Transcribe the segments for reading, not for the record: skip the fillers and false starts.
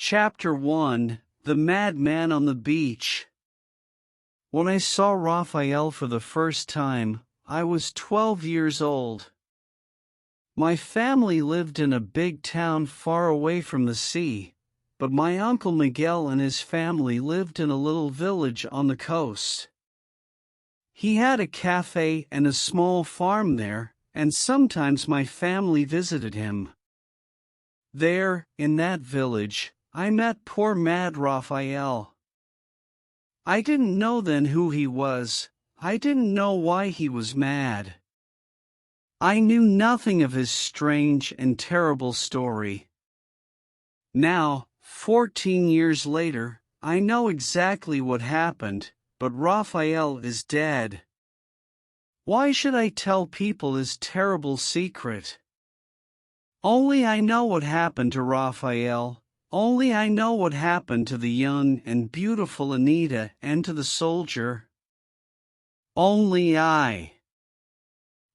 Chapter 1: The Madman on the Beach. When I saw Raphael for the first time, I was 12 years old. My family lived in a big town far away from the sea, but my Uncle Miguel and his family lived in a little village on the coast. He had a cafe and a small farm there, and sometimes my family visited him. There, in that village, I met poor mad Raphael. I didn't know then who he was. I didn't know why he was mad. I knew nothing of his strange and terrible story. Now, 14 years later, I know exactly what happened, but Raphael is dead. Why should I tell people his terrible secret? Only I know what happened to Raphael. Only I know what happened to the young and beautiful Anita and to the soldier. Only I.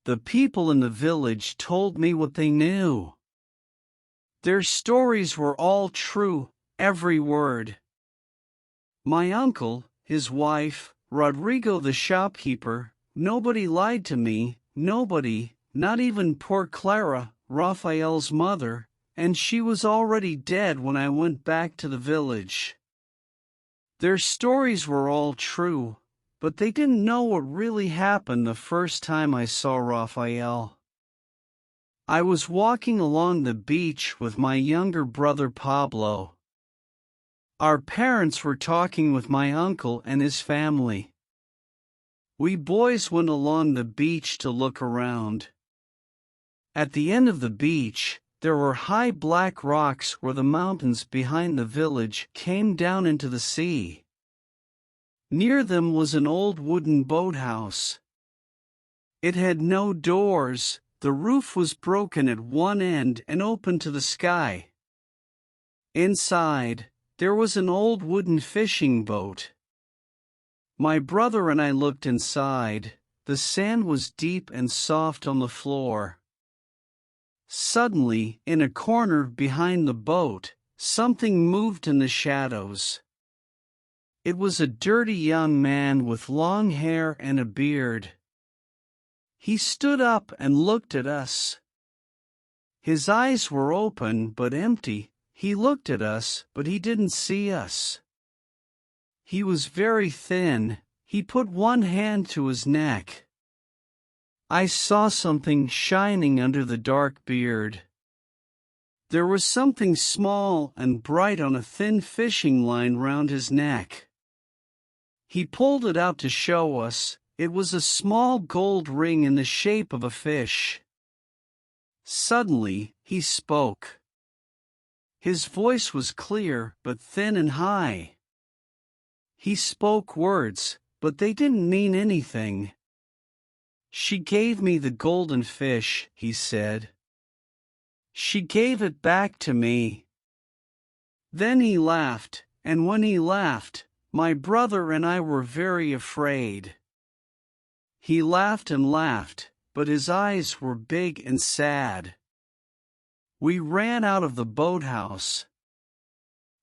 The people in the village told me what they knew. Their stories were all true, every word. My uncle, his wife, Rodrigo the shopkeeper, nobody lied to me, nobody, not even poor Clara, Raphael's mother, and she was already dead when I went back to the village. Their stories were all true, but they didn't know what really happened the first time I saw Raphael. I was walking along the beach with my younger brother Pablo. Our parents were talking with my uncle and his family. We boys went along the beach to look around. At the end of the beach, there were high black rocks where the mountains behind the village came down into the sea. Near them was an old wooden boathouse. It had no doors, the roof was broken at one end and open to the sky. Inside, there was an old wooden fishing boat. My brother and I looked inside. The sand was deep and soft on the floor. Suddenly, in a corner behind the boat, something moved in the shadows. It was a dirty young man with long hair and a beard. He stood up and looked at us. His eyes were open but empty. He looked at us, but he didn't see us. He was very thin. He put one hand to his neck. I saw something shining under the dark beard. There was something small and bright on a thin fishing line round his neck. He pulled it out to show us. It was a small gold ring in the shape of a fish. Suddenly, he spoke. His voice was clear but thin and high. He spoke words, but they didn't mean anything. "She gave me the golden fish," he said. "She gave it back to me." Then he laughed, and when he laughed, my brother and I were very afraid. He laughed and laughed, but his eyes were big and sad. We ran out of the boathouse.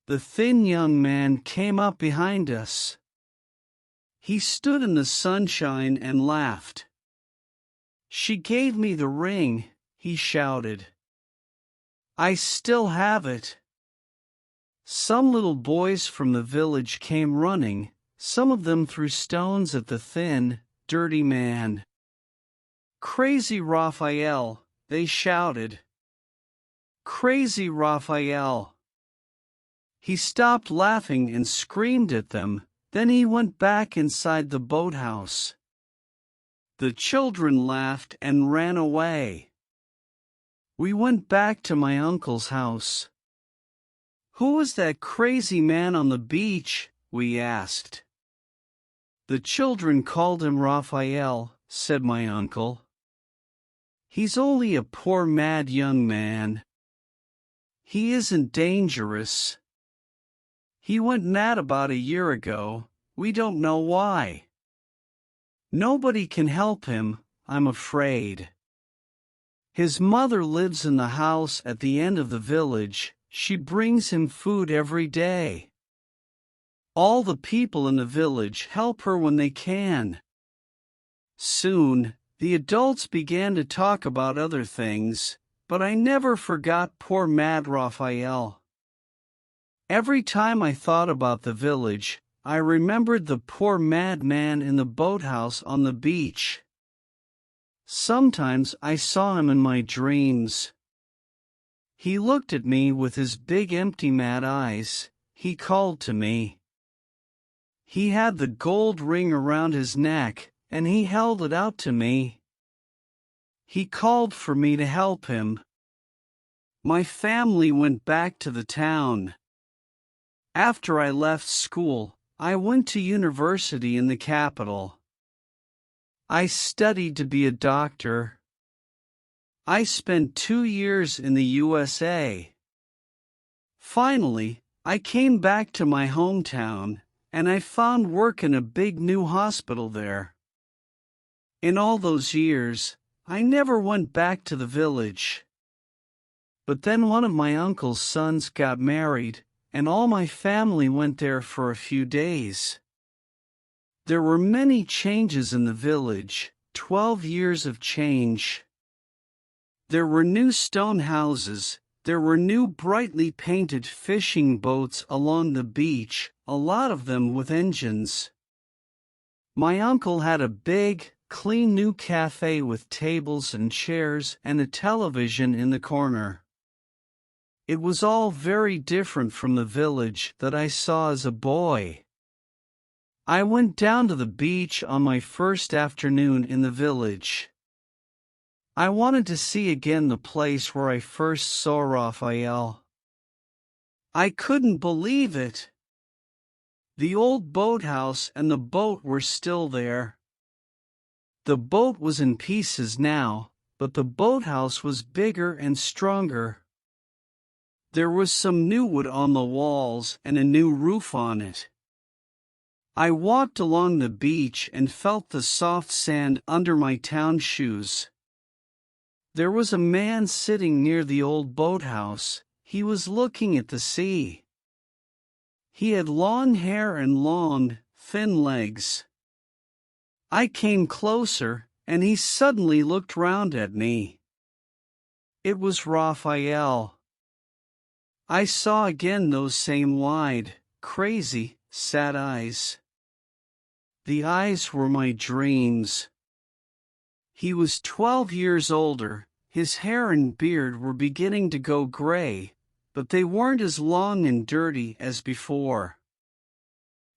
The thin young man came up behind us. He stood in the sunshine and laughed. "She gave me the ring," he shouted. "I still have it." Some little boys from the village came running. Some of them threw stones at the thin, dirty man. "Crazy Raphael," they shouted. "Crazy Raphael." He stopped laughing and screamed at them. Then he went back inside the boathouse. The children laughed and ran away. We went back to my uncle's house. "Who was that crazy man on the beach?" we asked. "The children called him Raphael," said my uncle. "He's only a poor mad young man. He isn't dangerous. He went mad about a year ago. We don't know why. Nobody can help him, I'm afraid. His mother lives in the house at the end of the village. She brings him food every day. All the people in the village help her when they can. Soon, the adults began to talk about other things, but I never forgot poor Mad Raphael. Every time I thought about the village, I remembered the poor madman in the boathouse on the beach. Sometimes I saw him in my dreams. He looked at me with his big empty mad eyes. He called to me. He had the gold ring around his neck, and he held it out to me. He called for me to help him. My family went back to the town. After I left school, I went to university in the capital. I studied to be a doctor. I spent 2 years in the USA. Finally, I came back to my hometown, and I found work in a big new hospital there. In all those years, I never went back to the village. But then one of my uncle's sons got married, and all my family went there for a few days. There were many changes in the village, 12 years of change. There were new stone houses, there were new brightly painted fishing boats along the beach, a lot of them with engines. My uncle had a big, clean new cafe with tables and chairs and a television in the corner. It was all very different from the village that I saw as a boy. I went down to the beach on my first afternoon in the village. I wanted to see again the place where I first saw Raphael. I couldn't believe it. The old boathouse and the boat were still there. The boat was in pieces now, but the boathouse was bigger and stronger. There was some new wood on the walls and a new roof on it. I walked along the beach and felt the soft sand under my town shoes. There was a man sitting near the old boathouse. He was looking at the sea. He had long hair and long, thin legs. I came closer, and he suddenly looked round at me. It was Raphael. I saw again those same wide, crazy, sad eyes. The eyes were my dreams. He was 12 years older, his hair and beard were beginning to go gray, but they weren't as long and dirty as before.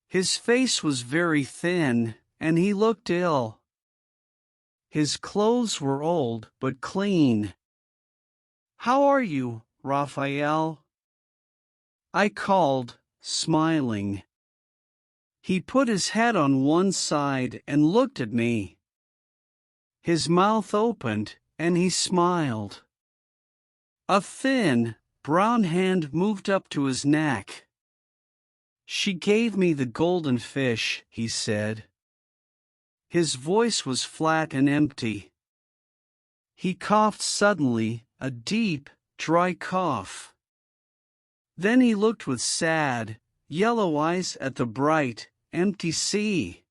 His face was very thin, and he looked ill. His clothes were old but clean. "How are you, Raphael?" I called, smiling. He put his head on one side and looked at me. His mouth opened, and he smiled. A thin, brown hand moved up to his neck. "She gave me the golden fish," he said. His voice was flat and empty. He coughed suddenly, a deep, dry cough. Then he looked with sad, yellow eyes at the bright, empty sea.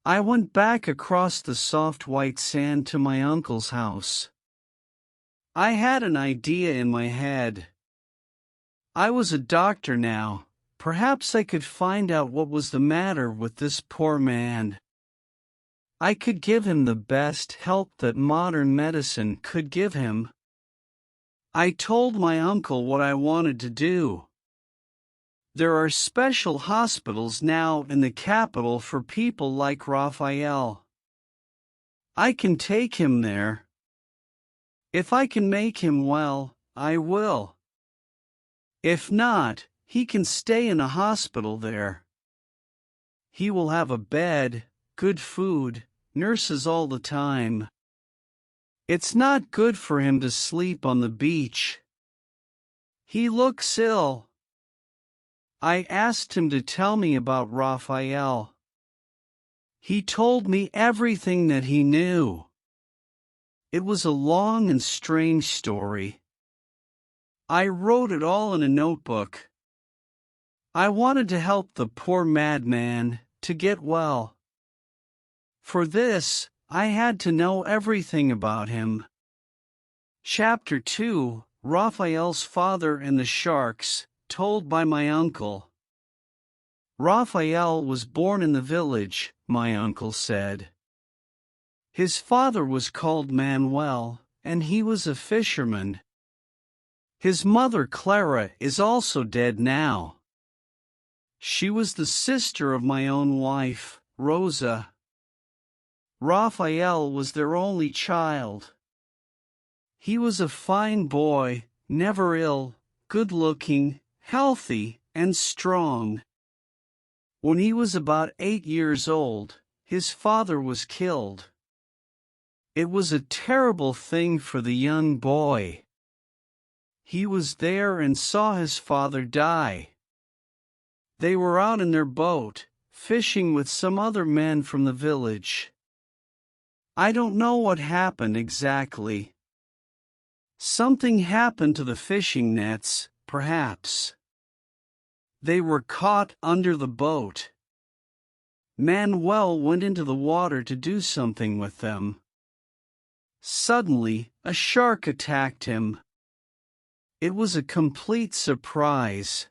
I went back across the soft white sand to my uncle's house. I had an idea in my head. I was a doctor now. Perhaps I could find out what was the matter with this poor man. I could give him the best help that modern medicine could give him. I told my uncle what I wanted to do. There are special hospitals now in the capital for people like Raphael. I can take him there. If I can make him well, I will. If not, he can stay in a hospital there. He will have a bed, good food, nurses all the time. It's not good for him to sleep on the beach. He looks ill. I asked him to tell me about Raphael. He told me everything that he knew. It was a long and strange story. I wrote it all in a notebook. I wanted to help the poor madman to get well. For this, I had to know everything about him. Chapter 2, Raphael's Father and the Sharks, told by my uncle. Raphael was born in the village, my uncle said. His father was called Manuel, and he was a fisherman. His mother Clara is also dead now. She was the sister of my own wife, Rosa. Raphael was their only child. He was a fine boy, never ill, good-looking, healthy, and strong. When he was about 8 years old, his father was killed. It was a terrible thing for the young boy. He was there and saw his father die. They were out in their boat, fishing with some other men from the village. I don't know what happened exactly. Something happened to the fishing nets, perhaps. They were caught under the boat. Manuel went into the water to do something with them. Suddenly, a shark attacked him. It was a complete surprise.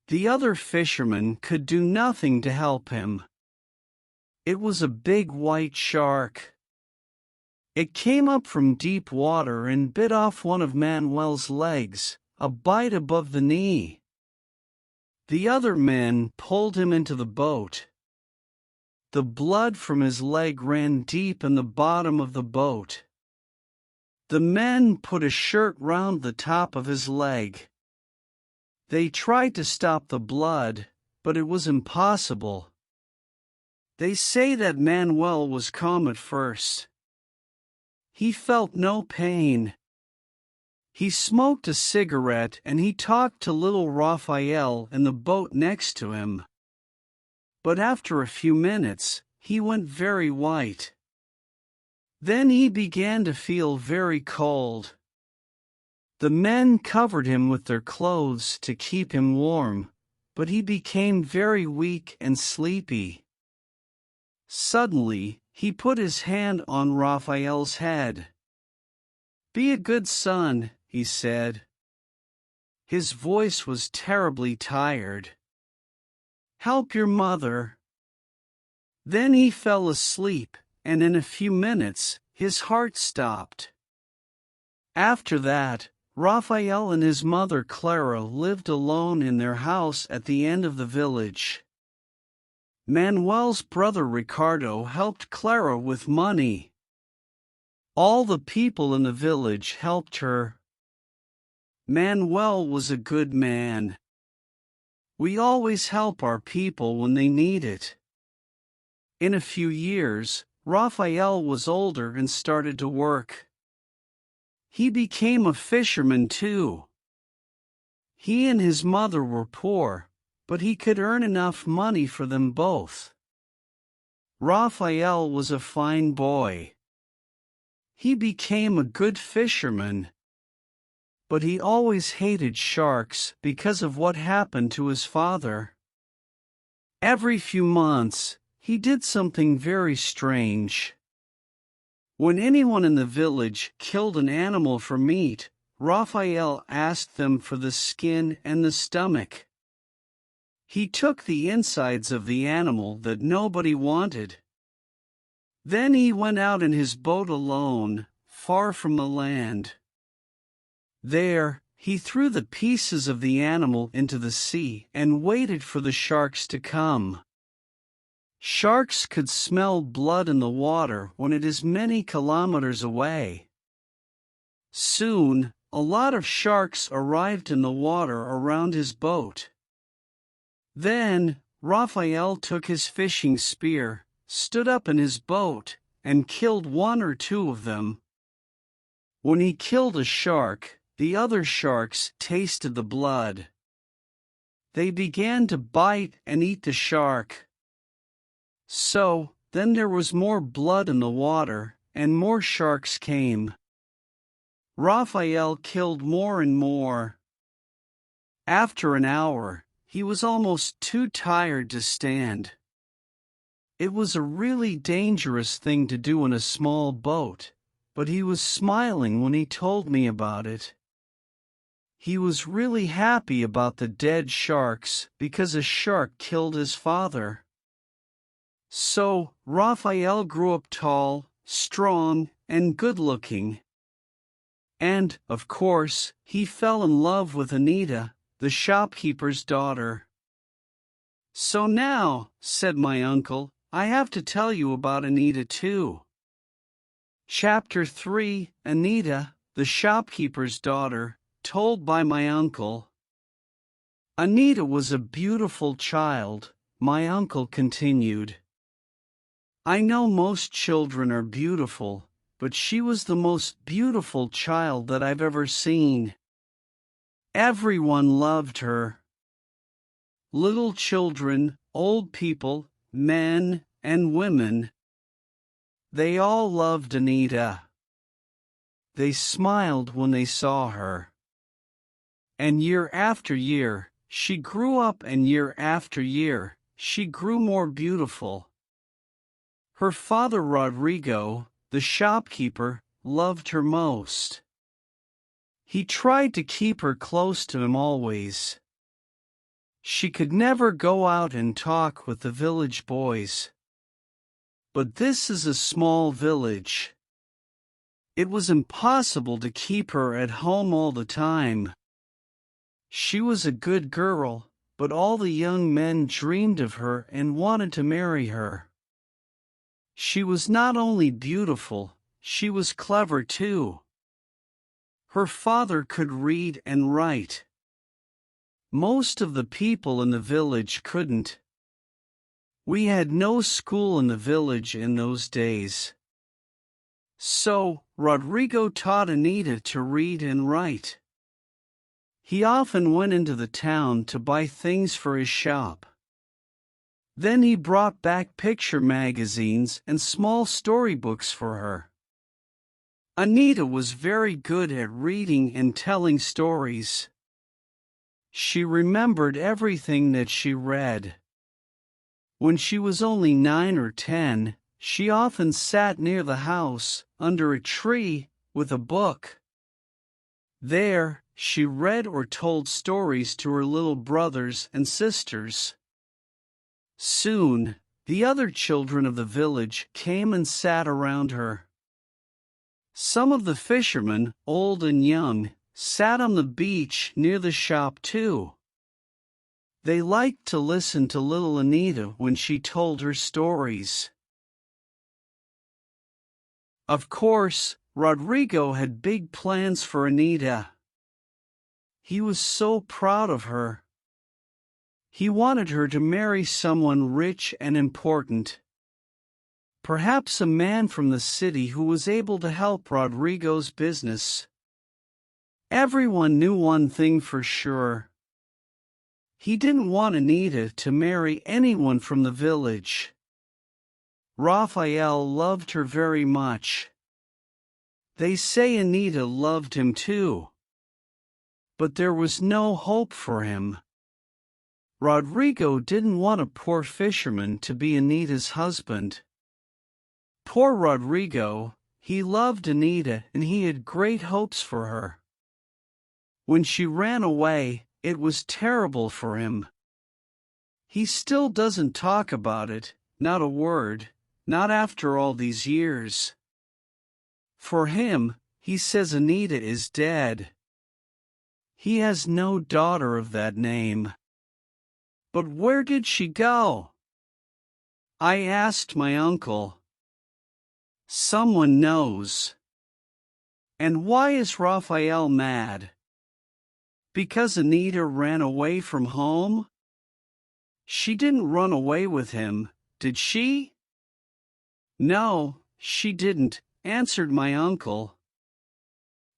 The other fishermen could do nothing to help him. It was a big white shark. It came up from deep water and bit off one of Manuel's legs, a bite above the knee. The other men pulled him into the boat. The blood from his leg ran deep in the bottom of the boat. The men put a shirt round the top of his leg. They tried to stop the blood, but it was impossible. They say that Manuel was calm at first. He felt no pain. He smoked a cigarette and he talked to little Raphael in the boat next to him. But after a few minutes, he went very white. Then he began to feel very cold. The men covered him with their clothes to keep him warm, but he became very weak and sleepy. Suddenly, he put his hand on Raphael's head. "Be a good son," he said. His voice was terribly tired. "Help your mother." Then he fell asleep, and in a few minutes, his heart stopped. After that, Raphael and his mother Clara lived alone in their house at the end of the village. Manuel's brother Ricardo helped Clara with money. All the people in the village helped her. Manuel was a good man. We always help our people when they need it. In a few years, Raphael was older and started to work. He became a fisherman too. He and his mother were poor, but he could earn enough money for them both. Raphael was a fine boy. He became a good fisherman. But he always hated sharks because of what happened to his father. Every few months, he did something very strange. When anyone in the village killed an animal for meat, Raphael asked them for the skin and the stomach. He took the insides of the animal that nobody wanted. Then he went out in his boat alone, far from the land. There, he threw the pieces of the animal into the sea and waited for the sharks to come. Sharks could smell blood in the water when it is many kilometers away. Soon, a lot of sharks arrived in the water around his boat. Then, Raphael took his fishing spear, stood up in his boat, and killed one or two of them. When he killed a shark, the other sharks tasted the blood. They began to bite and eat the shark. So, then there was more blood in the water, and more sharks came. Raphael killed more and more. After an hour, he was almost too tired to stand. It was a really dangerous thing to do in a small boat, but he was smiling when he told me about it. He was really happy about the dead sharks because a shark killed his father. So, Raphael grew up tall, strong, and good-looking. And, of course, he fell in love with Anita, the shopkeeper's daughter. "So now," said my uncle, "I have to tell you about Anita too." Chapter 3, Anita, the shopkeeper's daughter, told by my uncle. Anita was a beautiful child, my uncle continued. I know most children are beautiful, but she was the most beautiful child that I've ever seen. Everyone loved her. Little children, old people, men, and women. They all loved Anita. They smiled when they saw her. And year after year, she grew up, and year after year, she grew more beautiful. Her father Rodrigo, the shopkeeper, loved her most. He tried to keep her close to him always. She could never go out and talk with the village boys. But this is a small village. It was impossible to keep her at home all the time. She was a good girl, but all the young men dreamed of her and wanted to marry her. She was not only beautiful, she was clever too. Her father could read and write. Most of the people in the village couldn't. We had no school in the village in those days. So, Rodrigo taught Anita to read and write. He often went into the town to buy things for his shop. Then he brought back picture magazines and small storybooks for her. Anita was very good at reading and telling stories. She remembered everything that she read. When she was only 9 or 10, she often sat near the house, under a tree, with a book. There, she read or told stories to her little brothers and sisters. Soon, the other children of the village came and sat around her. Some of the fishermen, old and young, sat on the beach near the shop too. They liked to listen to little Anita when she told her stories. Of course, Rodrigo had big plans for Anita. He was so proud of her. He wanted her to marry someone rich and important. Perhaps a man from the city who was able to help Rodrigo's business. Everyone knew one thing for sure. He didn't want Anita to marry anyone from the village. Raphael loved her very much. They say Anita loved him too. But there was no hope for him. Rodrigo didn't want a poor fisherman to be Anita's husband. Poor Rodrigo, he loved Anita and he had great hopes for her. When she ran away, it was terrible for him. He still doesn't talk about it, not a word, not after all these years. For him, he says Anita is dead. He has no daughter of that name. But where did she go? I asked my uncle. Someone knows. And why is Raphael mad? Because Anita ran away from home? She didn't run away with him, did she? No, she didn't, answered my uncle.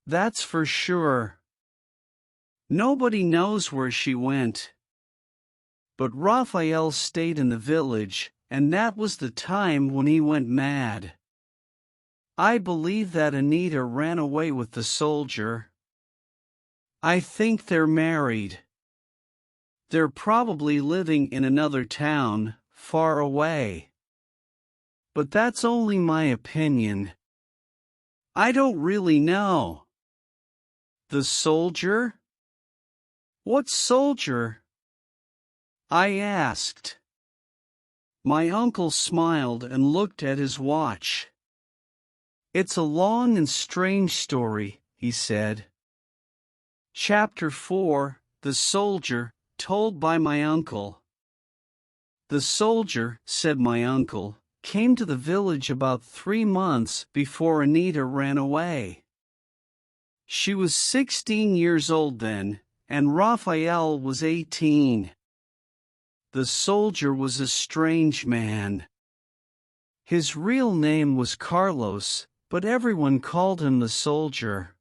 That's for sure. Nobody knows where she went. But Raphael stayed in the village, and that was the time when he went mad. I believe that Anita ran away with the soldier. I think they're married. They're probably living in another town, far away. But that's only my opinion. I don't really know. The soldier? What soldier? I asked. My uncle smiled and looked at his watch. It's a long and strange story, he said. Chapter 4, The Soldier, told by my uncle. The soldier, said my uncle, came to the village about 3 months before Anita ran away. She was 16 years old then, and Raphael was 18. The soldier was a strange man. His real name was Carlos, but everyone called him the soldier.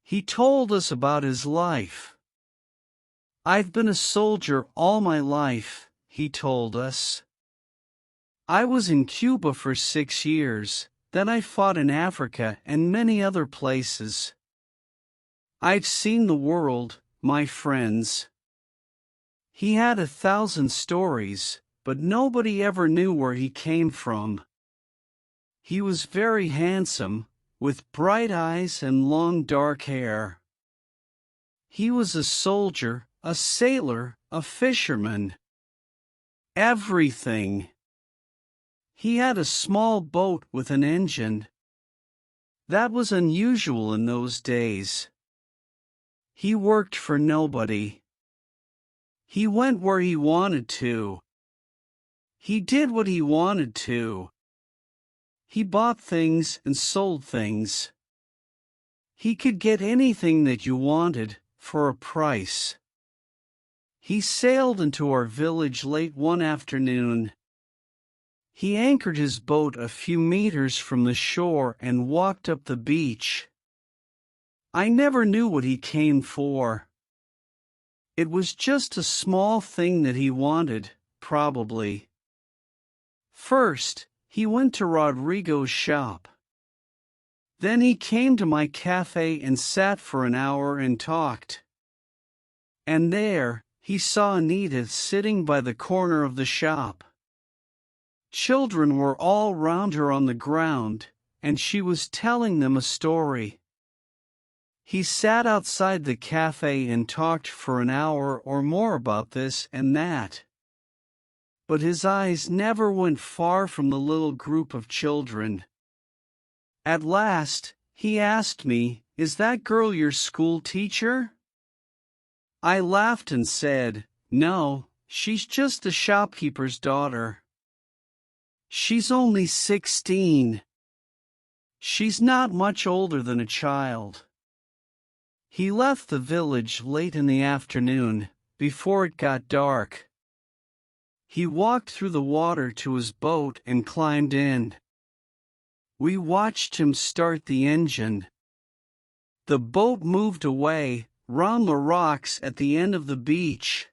He told us about his life. I've been a soldier all my life, he told us. I was in Cuba for 6 years, then I fought in Africa and many other places. I've seen the world, my friends. He had 1,000 stories, but nobody ever knew where he came from. He was very handsome, with bright eyes and long dark hair. He was a soldier, a sailor, a fisherman. Everything. He had a small boat with an engine. That was unusual in those days. He worked for nobody. He went where he wanted to. He did what he wanted to. He bought things and sold things. He could get anything that you wanted, for a price. He sailed into our village late one afternoon. He anchored his boat a few meters from the shore and walked up the beach. I never knew what he came for. It was just a small thing that he wanted, probably. First, he went to Rodrigo's shop. Then he came to my cafe and sat for an hour and talked. And there, he saw Anita sitting by the corner of the shop. Children were all round her on the ground, and she was telling them a story. He sat outside the cafe and talked for an hour or more about this and that. But his eyes never went far from the little group of children. At last, he asked me, "Is that girl your school teacher?" I laughed and said, "No, she's just the shopkeeper's daughter. She's only 16. She's not much older than a child." He left the village late in the afternoon, before it got dark. He walked through the water to his boat and climbed in. We watched him start the engine. The boat moved away, round the rocks at the end of the beach.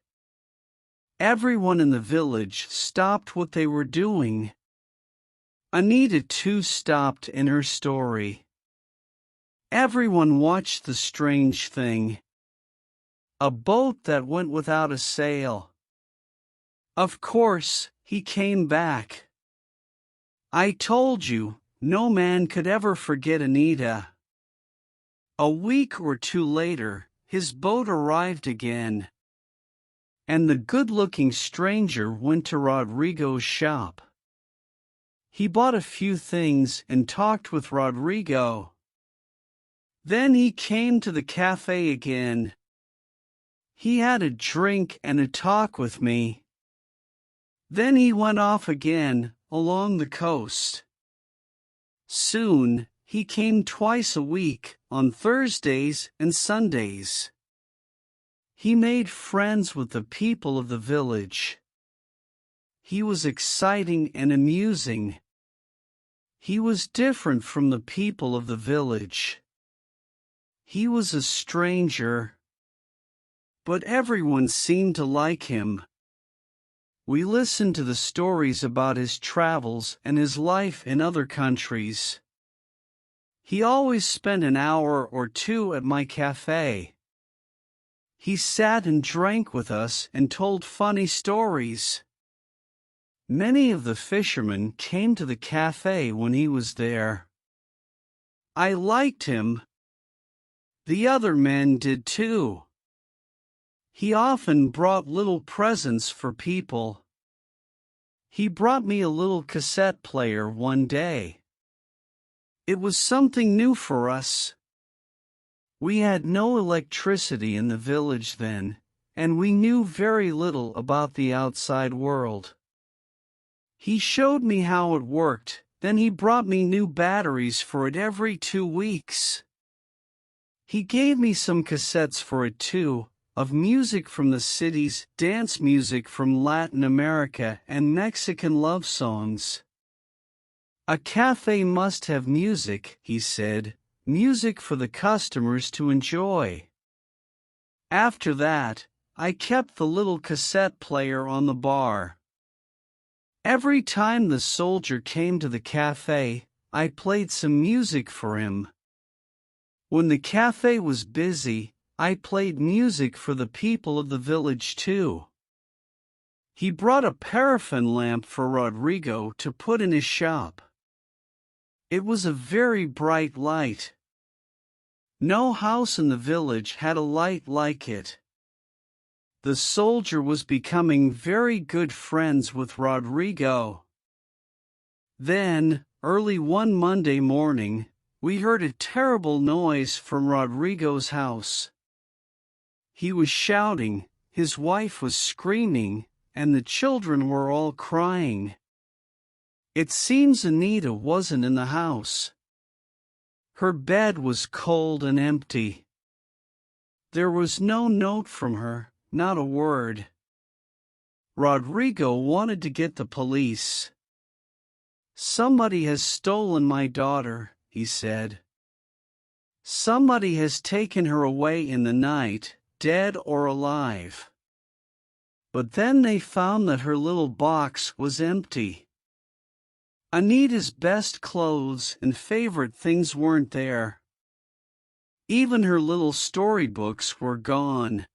Everyone in the village stopped what they were doing. Anita too stopped in her story. Everyone watched the strange thing. A boat that went without a sail. Of course, he came back. I told you, no man could ever forget Anita. A week or two later, his boat arrived again. And the good-looking stranger went to Rodrigo's shop. He bought a few things and talked with Rodrigo. Then he came to the cafe again. He had a drink and a talk with me. Then he went off again, along the coast. Soon, he came twice a week, on Thursdays and Sundays. He made friends with the people of the village. He was exciting and amusing. He was different from the people of the village. He was a stranger. But everyone seemed to like him. We listened to the stories about his travels and his life in other countries. He always spent an hour or two at my cafe. He sat and drank with us and told funny stories. Many of the fishermen came to the cafe when he was there. I liked him. The other men did too. He often brought little presents for people. He brought me a little cassette player one day. It was something new for us. We had no electricity in the village then, and we knew very little about the outside world. He showed me how it worked, then he brought me new batteries for it every 2 weeks. He gave me some cassettes for it too, of music from the cities, dance music from Latin America, and Mexican love songs. A cafe must have music, he said, music for the customers to enjoy. After that, I kept the little cassette player on the bar. Every time the soldier came to the cafe, I played some music for him. When the cafe was busy, I played music for the people of the village too. He brought a paraffin lamp for Rodrigo to put in his shop. It was a very bright light. No house in the village had a light like it. The soldier was becoming very good friends with Rodrigo. Then, early one Monday morning, we heard a terrible noise from Rodrigo's house. He was shouting, his wife was screaming, and the children were all crying. It seems Anita wasn't in the house. Her bed was cold and empty. There was no note from her, not a word. Rodrigo wanted to get the police. "Somebody has stolen my daughter," he said. "Somebody has taken her away in the night, dead or alive." But then they found that her little box was empty. Anita's best clothes and favorite things weren't there. Even her little storybooks were gone.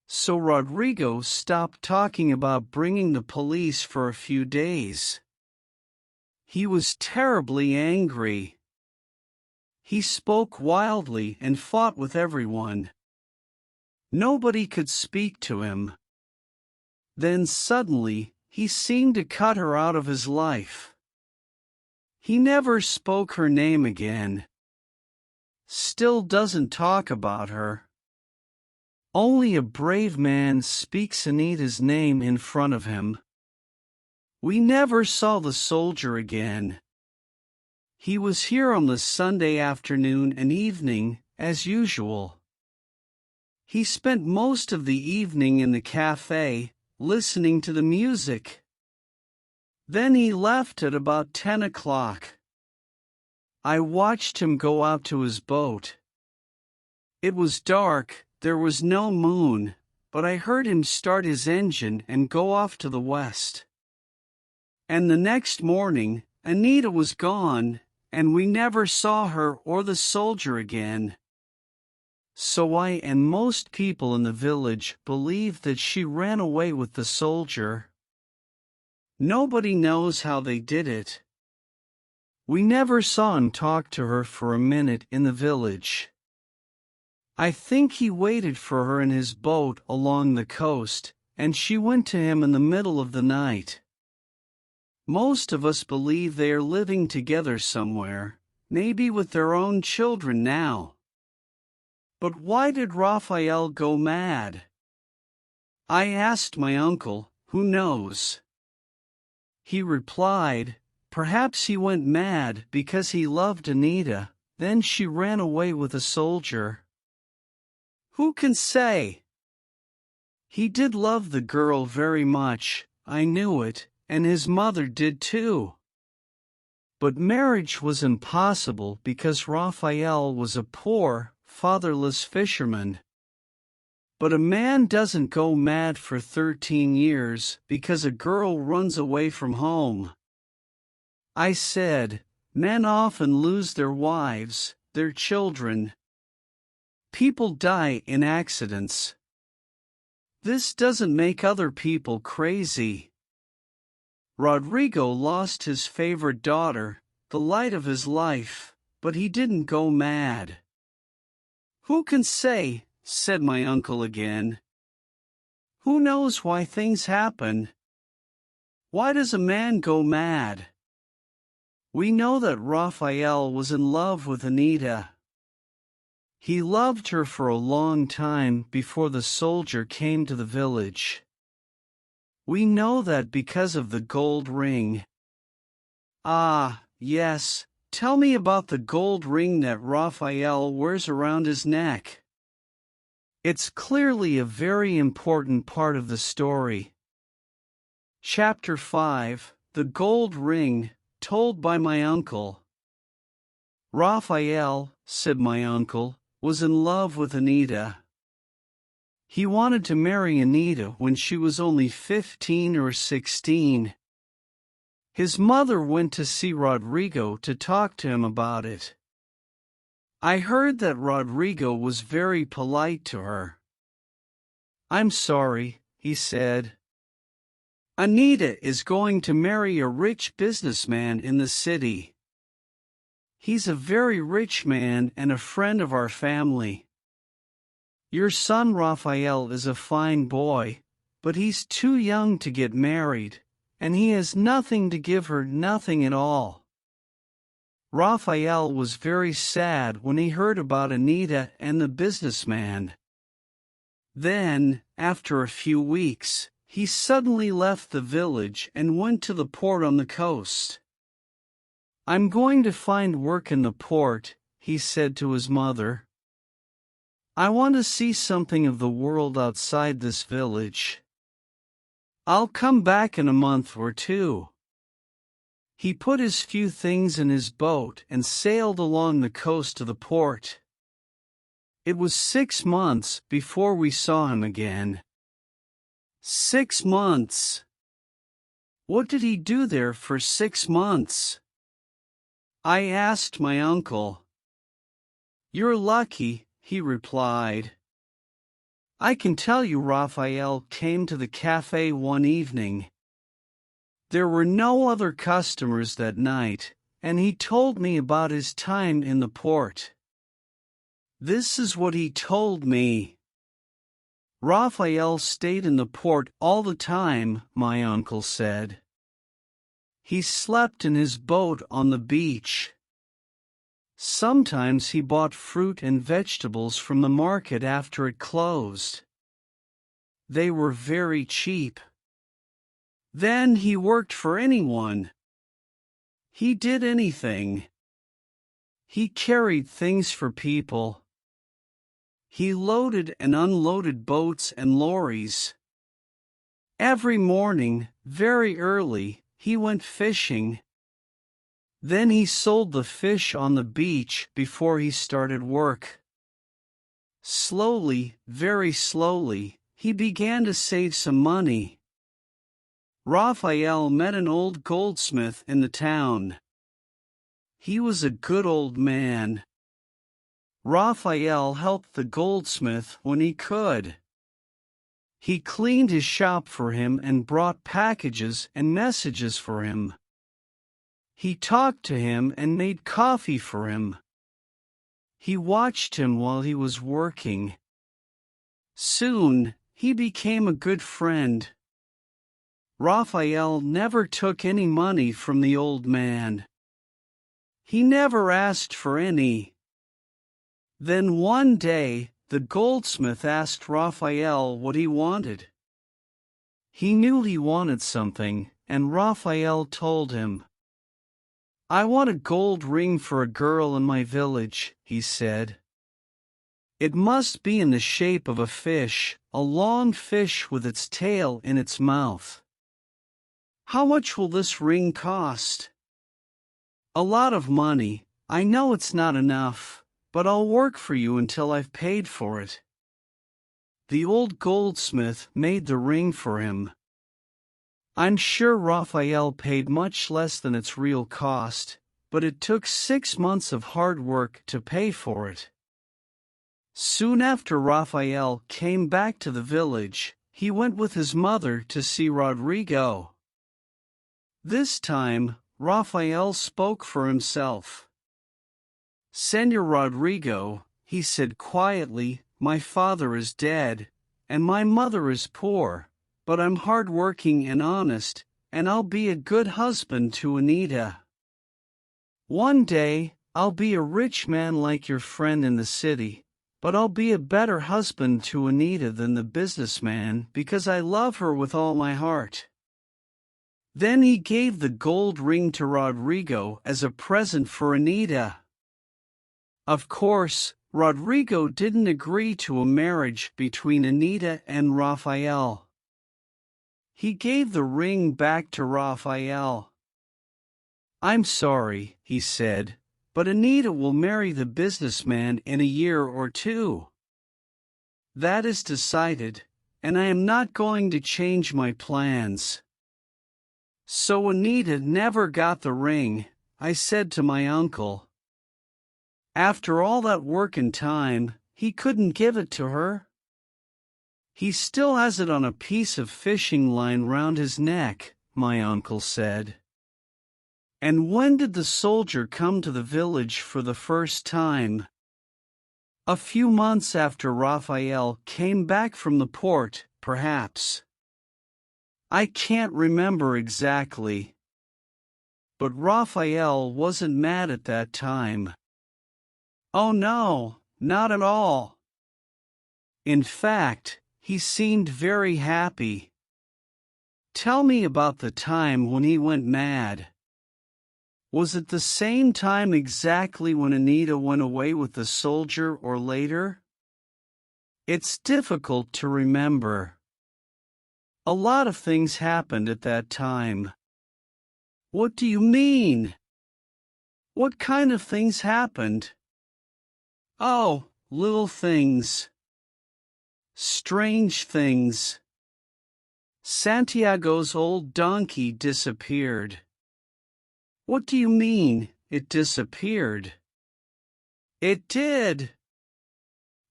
So Rodrigo stopped talking about bringing the police for a few days. He was terribly angry. He spoke wildly and fought with everyone. Nobody could speak to him. Then suddenly, he seemed to cut her out of his life. He never spoke her name again. Still doesn't talk about her. Only a brave man speaks Anita's name in front of him. We never saw the soldier again. He was here on the Sunday afternoon and evening, as usual. He spent most of the evening in the cafe, listening to the music. Then he left at about 10 o'clock. I watched him go out to his boat. It was dark, there was no moon, but I heard him start his engine and go off to the west. And the next morning, Anita was gone, and we never saw her or the soldier again. So I and most people in the village believe that she ran away with the soldier. Nobody knows how they did it. We never saw him talk to her for a minute in the village. I think he waited for her in his boat along the coast, and she went to him in the middle of the night. Most of us believe they are living together somewhere, maybe with their own children now. But why did Raphael go mad? I asked my uncle, who knows? He replied, perhaps he went mad because he loved Anita, then she ran away with a soldier. Who can say? He did love the girl very much, I knew it, and his mother did too. But marriage was impossible because Raphael was a poor, fatherless fisherman. But a man doesn't go mad for 13 years because a girl runs away from home. I said, Men often lose their wives, their children. People die in accidents. This doesn't make other people crazy. Rodrigo lost his favorite daughter, the light of his life, but he didn't go mad. Who can say, said my uncle again. Who knows why things happen? Why does a man go mad? We know that Raphael was in love with Anita. He loved her for a long time before the soldier came to the village. We know that because of the gold ring. Ah, yes, tell me about the gold ring that Raphael wears around his neck. It's clearly a very important part of the story. Chapter 5, The Gold Ring, told by my uncle. Raphael, said my uncle, was in love with Anita. He wanted to marry Anita when she was only 15 or 16. His mother went to see Rodrigo to talk to him about it. I heard that Rodrigo was very polite to her. I'm sorry, he said. Anita is going to marry a rich businessman in the city. He's a very rich man and a friend of our family. Your son Raphael is a fine boy, but he's too young to get married, and he has nothing to give her, nothing at all. Raphael was very sad when he heard about Anita and the businessman. Then, after a few weeks, he suddenly left the village and went to the port on the coast. I'm going to find work in the port, he said to his mother. I want to see something of the world outside this village. I'll come back in a month or two. He put his few things in his boat and sailed along the coast to the port. It was 6 months before we saw him again. 6 months. What did he do there for 6 months? I asked my uncle. You're lucky, he replied. I can tell you Raphael came to the cafe one evening. There were no other customers that night, and he told me about his time in the port. This is what he told me. Raphael stayed in the port all the time, my uncle said. He slept in his boat on the beach. Sometimes he bought fruit and vegetables from the market after it closed. They were very cheap. Then he worked for anyone. He did anything. He carried things for people. He loaded and unloaded boats and lorries. Every morning, very early, he went fishing. Then he sold the fish on the beach before he started work. Slowly, very slowly, he began to save some money. Raphael met an old goldsmith in the town. He was a good old man. Raphael helped the goldsmith when he could. He cleaned his shop for him and brought packages and messages for him. He talked to him and made coffee for him. He watched him while he was working. Soon, he became a good friend. Raphael never took any money from the old man. He never asked for any. Then one day, the goldsmith asked Raphael what he wanted. He knew he wanted something, and Raphael told him. I want a gold ring for a girl in my village, he said. It must be in the shape of a fish, a long fish with its tail in its mouth. How much will this ring cost? A lot of money. I know it's not enough, but I'll work for you until I've paid for it. The old goldsmith made the ring for him. I'm sure Raphael paid much less than its real cost, but it took 6 months of hard work to pay for it. Soon after Raphael came back to the village, he went with his mother to see Rodrigo. This time, Raphael spoke for himself. "Señor Rodrigo," he said quietly, "my father is dead, and my mother is poor, but I'm hard-working and honest, and I'll be a good husband to Anita. One day, I'll be a rich man like your friend in the city, but I'll be a better husband to Anita than the businessman because I love her with all my heart." Then he gave the gold ring to Rodrigo as a present for Anita. Of course, Rodrigo didn't agree to a marriage between Anita and Raphael. He gave the ring back to Raphael. "I'm sorry," he said, "but Anita will marry the businessman in a year or two. That is decided, and I am not going to change my plans." So Anita never got the ring, I said to my uncle. After all that work and time, he couldn't give it to her. "He still has it on a piece of fishing line round his neck," my uncle said. "And when did the soldier come to the village for the first time?" "A few months after Raphael came back from the port, perhaps. I can't remember exactly. But Raphael wasn't mad at that time. Oh no, not at all. In fact, he seemed very happy." "Tell me about the time when he went mad. Was it the same time exactly when Anita went away with the soldier or later?" "It's difficult to remember. A lot of things happened at that time." "What do you mean? What kind of things happened?" "Oh, little things. Strange things. Santiago's old donkey disappeared." "What do you mean, it disappeared?" "It did.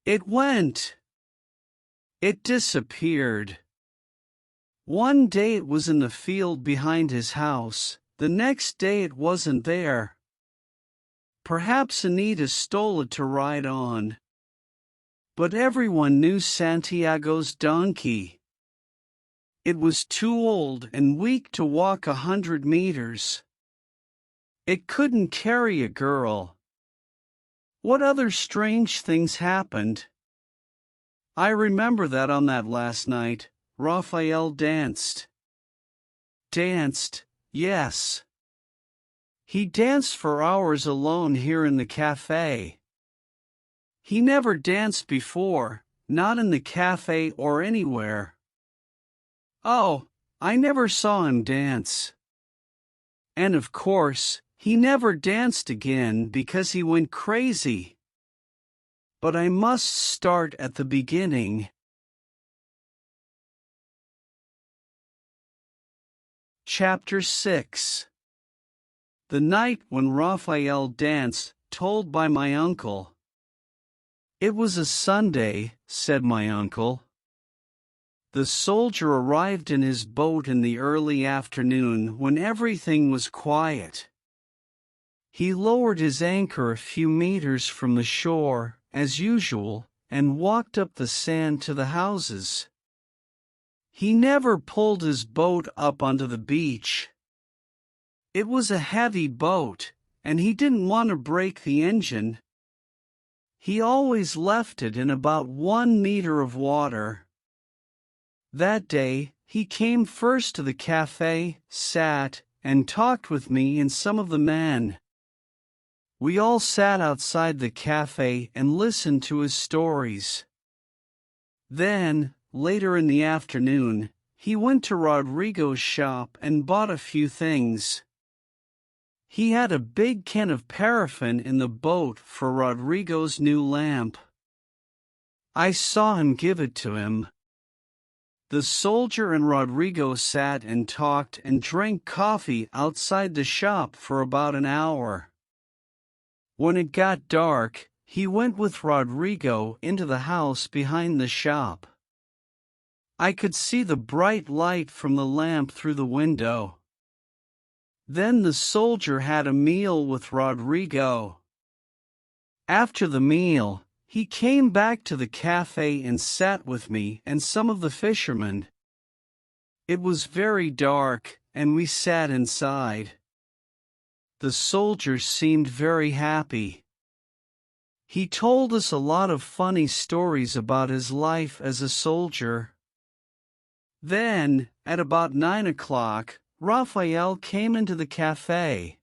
It went. It disappeared. One day it was in the field behind his house, the next day it wasn't there. Perhaps Anita stole it to ride on. But everyone knew Santiago's donkey. It was too old and weak to walk 100 meters. It couldn't carry a girl." "What other strange things happened?" "I remember that on that last night, Raphael danced." "Danced, yes. He danced for hours alone here in the cafe. He never danced before, not in the cafe or anywhere." "Oh, I never saw him dance." "And of course, he never danced again because he went crazy. But I must start at the beginning." Chapter 6. The night when Raphael danced, told by my uncle. "It was a Sunday," said my uncle. "The soldier arrived in his boat in the early afternoon when everything was quiet. He lowered his anchor a few meters from the shore, as usual, and walked up the sand to the houses. He never pulled his boat up onto the beach. It was a heavy boat, and he didn't want to break the engine. He always left it in about 1 meter of water. That day, he came first to the cafe, sat, and talked with me and some of the men. We all sat outside the cafe and listened to his stories. Then, later in the afternoon, he went to Rodrigo's shop and bought a few things. He had a big can of paraffin in the boat for Rodrigo's new lamp. I saw him give it to him. The soldier and Rodrigo sat and talked and drank coffee outside the shop for about an hour. When it got dark, he went with Rodrigo into the house behind the shop. I could see the bright light from the lamp through the window. Then the soldier had a meal with Rodrigo. After the meal, he came back to the cafe and sat with me and some of the fishermen. It was very dark, and we sat inside. The soldier seemed very happy. He told us a lot of funny stories about his life as a soldier. Then, at about 9 o'clock, Raphael came into the cafe.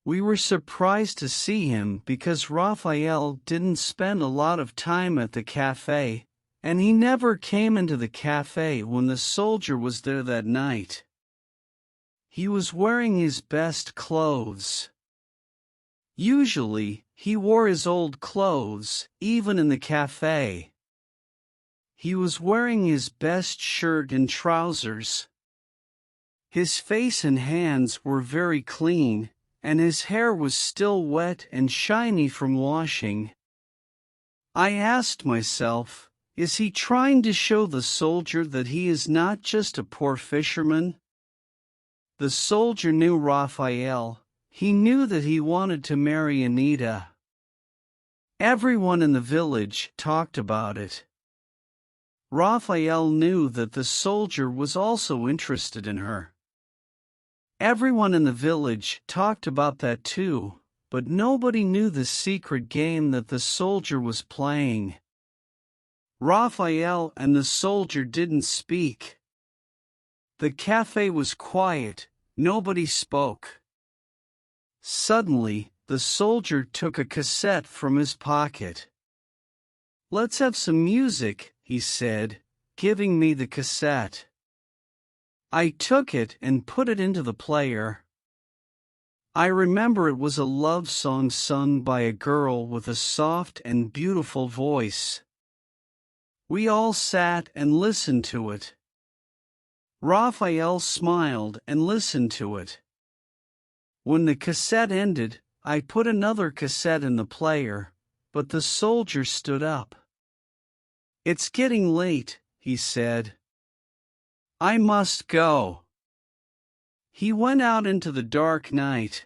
We were surprised to see him because Raphael didn't spend a lot of time at the cafe, and he never came into the cafe when the soldier was there that night. He was wearing his best clothes. Usually, he wore his old clothes, even in the cafe. He was wearing his best shirt and trousers. His face and hands were very clean, and his hair was still wet and shiny from washing. I asked myself, is he trying to show the soldier that he is not just a poor fisherman? The soldier knew Raphael. He knew that he wanted to marry Anita. Everyone in the village talked about it. Raphael knew that the soldier was also interested in her. Everyone in the village talked about that too, but nobody knew the secret game that the soldier was playing. Raphael and the soldier didn't speak. The cafe was quiet, nobody spoke. Suddenly, the soldier took a cassette from his pocket. "Let's have some music," he said, giving me the cassette. I took it and put it into the player. I remember it was a love song sung by a girl with a soft and beautiful voice. We all sat and listened to it. Raphael smiled and listened to it. When the cassette ended, I put another cassette in the player, but the soldier stood up. "It's getting late," he said. "I must go." He went out into the dark night.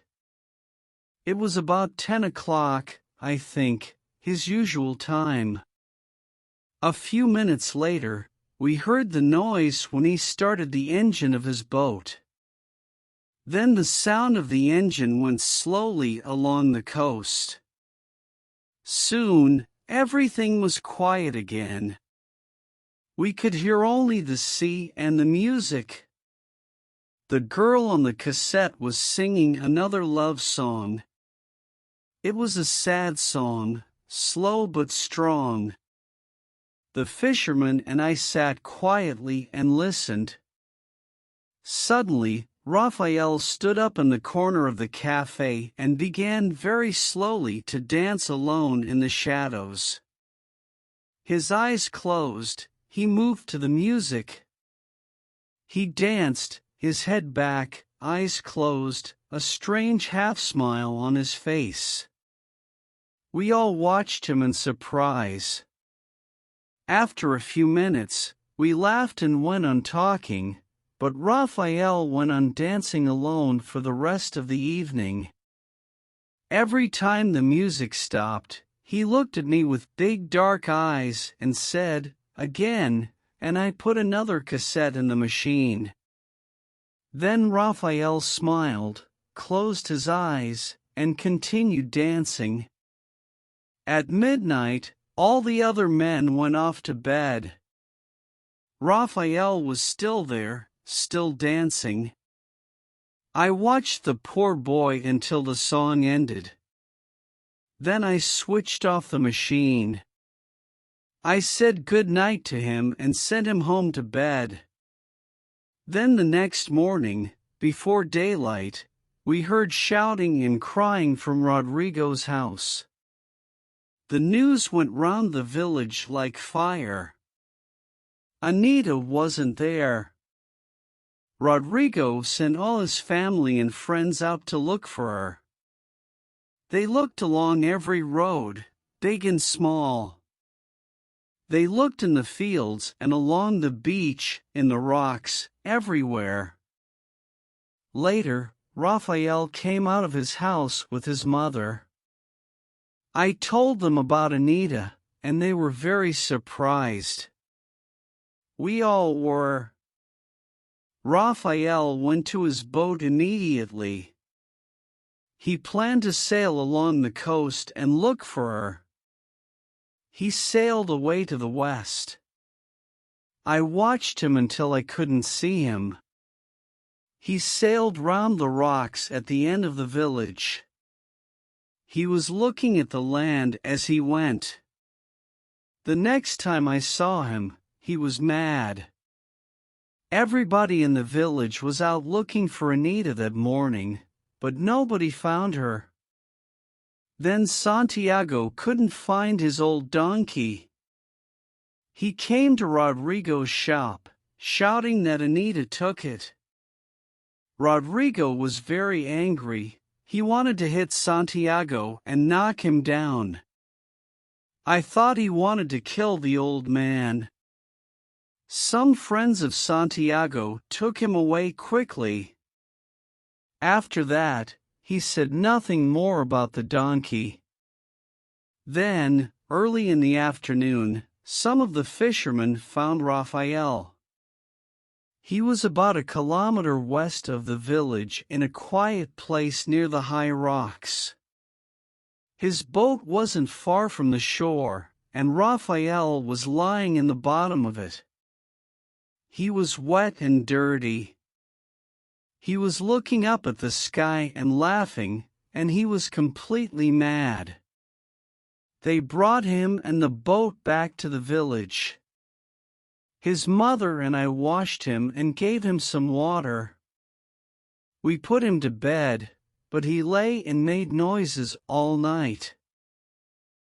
It was about 10 o'clock, I think, his usual time. A few minutes later, we heard the noise when he started the engine of his boat. Then the sound of the engine went slowly along the coast. Soon, everything was quiet again. We could hear only the sea and the music. The girl on the cassette was singing another love song. It was a sad song, slow but strong. The fisherman and I sat quietly and listened. Suddenly, Raphael stood up in the corner of the cafe and began very slowly to dance alone in the shadows. His eyes closed. He moved to the music. He danced, his head back, eyes closed, a strange half-smile on his face. We all watched him in surprise. After a few minutes, we laughed and went on talking, but Raphael went on dancing alone for the rest of the evening. Every time the music stopped, he looked at me with big dark eyes and said, "Again," and I put another cassette in the machine. Then Raphael smiled, closed his eyes, and continued dancing. At midnight, all the other men went off to bed. Raphael was still there, still dancing. I watched the poor boy until the song ended. Then I switched off the machine. I said good night to him and sent him home to bed. Then the next morning, before daylight, we heard shouting and crying from Rodrigo's house. The news went round the village like fire. Anita wasn't there. Rodrigo sent all his family and friends out to look for her. They looked along every road, big and small. They looked in the fields and along the beach, in the rocks, everywhere. Later, Raphael came out of his house with his mother. I told them about Anita, and they were very surprised. We all were. Raphael went to his boat immediately. He planned to sail along the coast and look for her. He sailed away to the west. I watched him until I couldn't see him. He sailed round the rocks at the end of the village. He was looking at the land as he went. The next time I saw him, he was mad. Everybody in the village was out looking for Anita that morning, but nobody found her. Then Santiago couldn't find his old donkey. He came to Rodrigo's shop, shouting that Anita took it. Rodrigo was very angry. He wanted to hit Santiago and knock him down. I thought he wanted to kill the old man. Some friends of Santiago took him away quickly. After that, he said nothing more about the donkey. Then, early in the afternoon, some of the fishermen found Raphael. He was about a kilometer west of the village in a quiet place near the high rocks. His boat wasn't far from the shore, and Raphael was lying in the bottom of it. He was wet and dirty. He was looking up at the sky and laughing, and he was completely mad. They brought him and the boat back to the village. His mother and I washed him and gave him some water. We put him to bed, but he lay and made noises all night.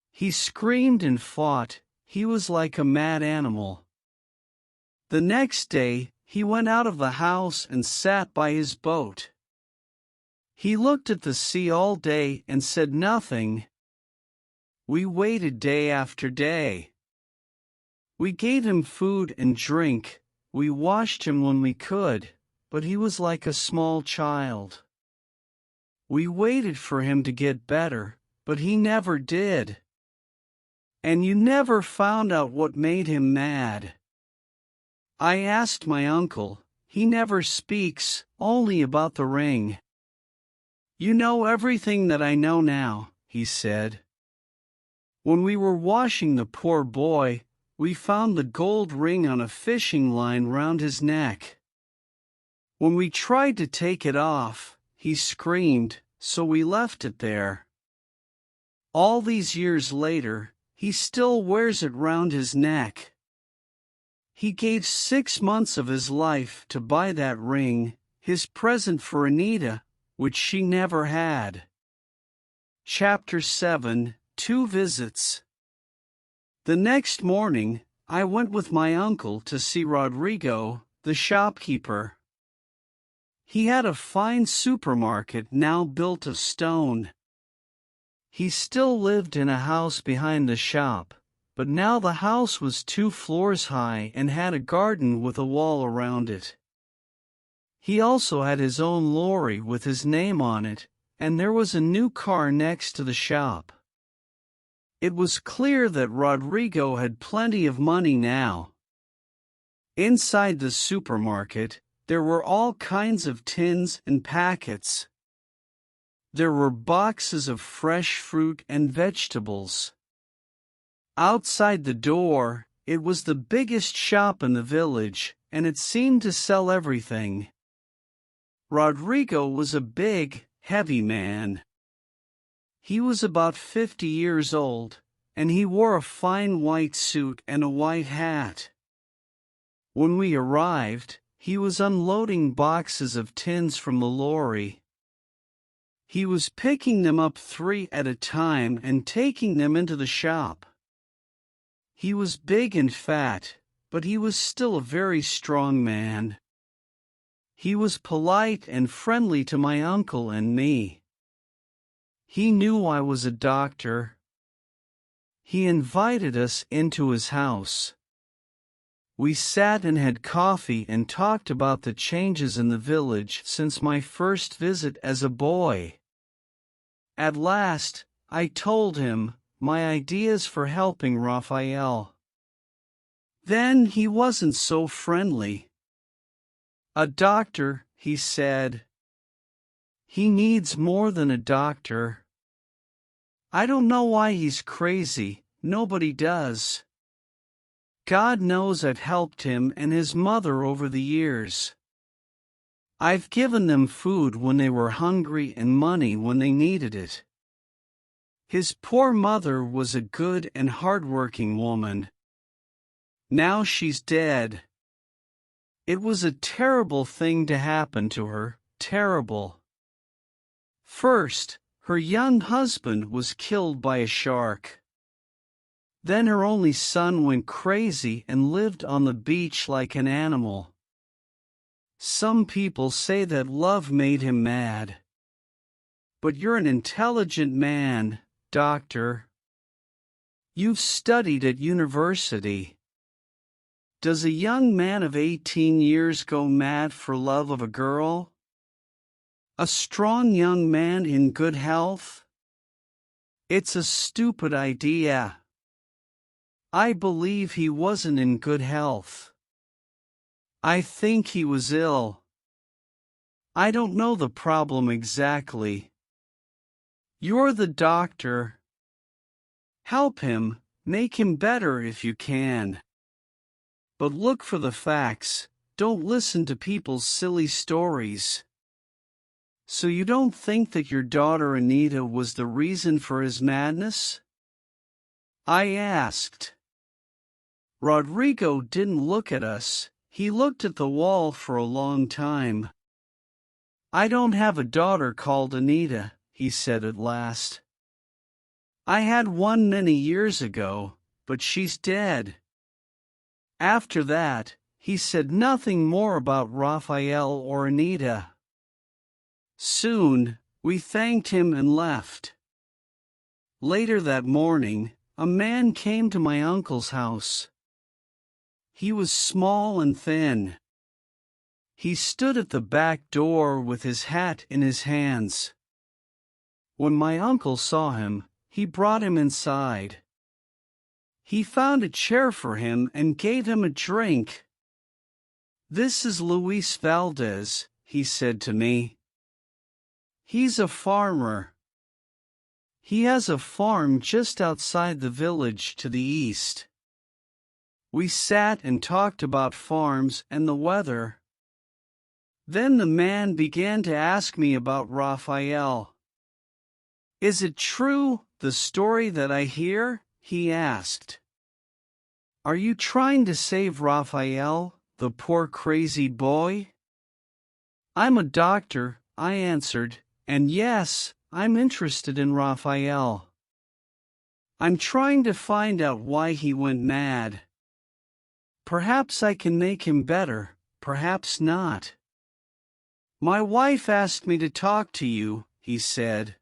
He screamed and fought. He was like a mad animal. The next day, he went out of the house and sat by his boat. He looked at the sea all day and said nothing. We waited day after day. We gave him food and drink. We washed him when we could, but he was like a small child. We waited for him to get better, but he never did. And you never found out what made him mad. I asked my uncle. He never speaks, only about the ring. You know everything that I know now, he said. When we were washing the poor boy, we found the gold ring on a fishing line round his neck. When we tried to take it off, he screamed, so we left it there. All these years later, he still wears it round his neck. He gave 6 months of his life to buy that ring, his present for Anita, which she never had. Chapter 7, 2 Visits. The next morning, I went with my uncle to see Rodrigo, the shopkeeper. He had a fine supermarket now built of stone. He still lived in a house behind the shop, but now the house was 2 floors high and had a garden with a wall around it. He also had his own lorry with his name on it, and there was a new car next to the shop. It was clear that Rodrigo had plenty of money now. Inside the supermarket, there were all kinds of tins and packets. There were boxes of fresh fruit and vegetables. Outside the door, it was the biggest shop in the village, and it seemed to sell everything. Rodrigo was a big, heavy man. He was about 50 years old, and he wore a fine white suit and a white hat. When we arrived, he was unloading boxes of tins from the lorry. He was picking them up 3 at a time and taking them into the shop. He was big and fat, but he was still a very strong man. He was polite and friendly to my uncle and me. He knew I was a doctor. He invited us into his house. We sat and had coffee and talked about the changes in the village since my first visit as a boy. At last, I told him my ideas for helping Raphael. Then he wasn't so friendly. A doctor, he said. He needs more than a doctor. I don't know why he's crazy, nobody does. God knows I've helped him and his mother over the years. I've given them food when they were hungry and money when they needed it. His poor mother was a good and hard-working woman. Now she's dead. It was a terrible thing to happen to her, terrible. First, her young husband was killed by a shark. Then her only son went crazy and lived on the beach like an animal. Some people say that love made him mad. But you're an intelligent man, doctor. You've studied at university. Does a young man of 18 years go mad for love of a girl? A strong young man in good health? It's a stupid idea. I believe he wasn't in good health. I think he was ill. I don't know the problem exactly. You're the doctor. Help him, make him better if you can. But look for the facts, don't listen to people's silly stories. So you don't think that your daughter Anita was the reason for his madness? I asked. Rodrigo didn't look at us, he looked at the wall for a long time. I don't have a daughter called Anita, he said at last. I had one many years ago, but she's dead. After that, he said nothing more about Raphael or Anita. Soon, we thanked him and left. Later that morning, a man came to my uncle's house. He was small and thin. He stood at the back door with his hat in his hands. When my uncle saw him, he brought him inside. He found a chair for him and gave him a drink. "This is Luis Valdez," he said to me. "He's a farmer. He has a farm just outside the village to the east." We sat and talked about farms and the weather. Then the man began to ask me about Raphael. "Is it true, the story that I hear?" he asked. "Are you trying to save Raphael, the poor crazy boy?" "I'm a doctor," I answered, "and yes, I'm interested in Raphael. I'm trying to find out why he went mad. Perhaps I can make him better, perhaps not." "My wife asked me to talk to you," he said.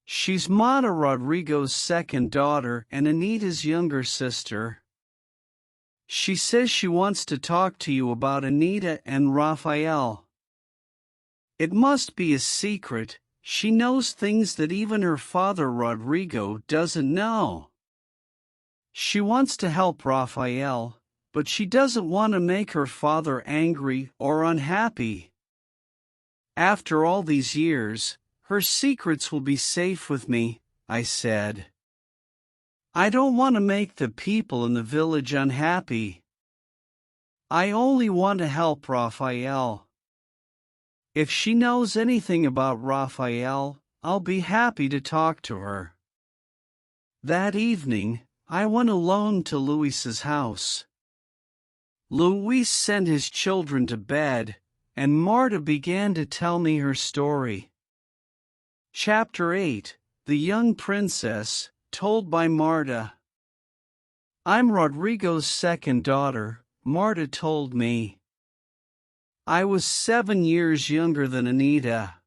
"She's Mata Rodrigo's second daughter and Anita's younger sister. She says she wants to talk to you about Anita and Raphael. It must be a secret. She knows things that even her father Rodrigo doesn't know. She wants to help Raphael, but she doesn't want to make her father angry or unhappy. After all these years, her secrets will be safe with me," I said. "I don't want to make the people in the village unhappy. I only want to help Raphael. If she knows anything about Raphael, I'll be happy to talk to her." That evening, I went alone to Luis's house. Luis sent his children to bed, and Marta began to tell me her story. Chapter 8, The Young Princess, told by Marta. "I'm Rodrigo's second daughter," Marta told me. "I was 7 years younger than Anita.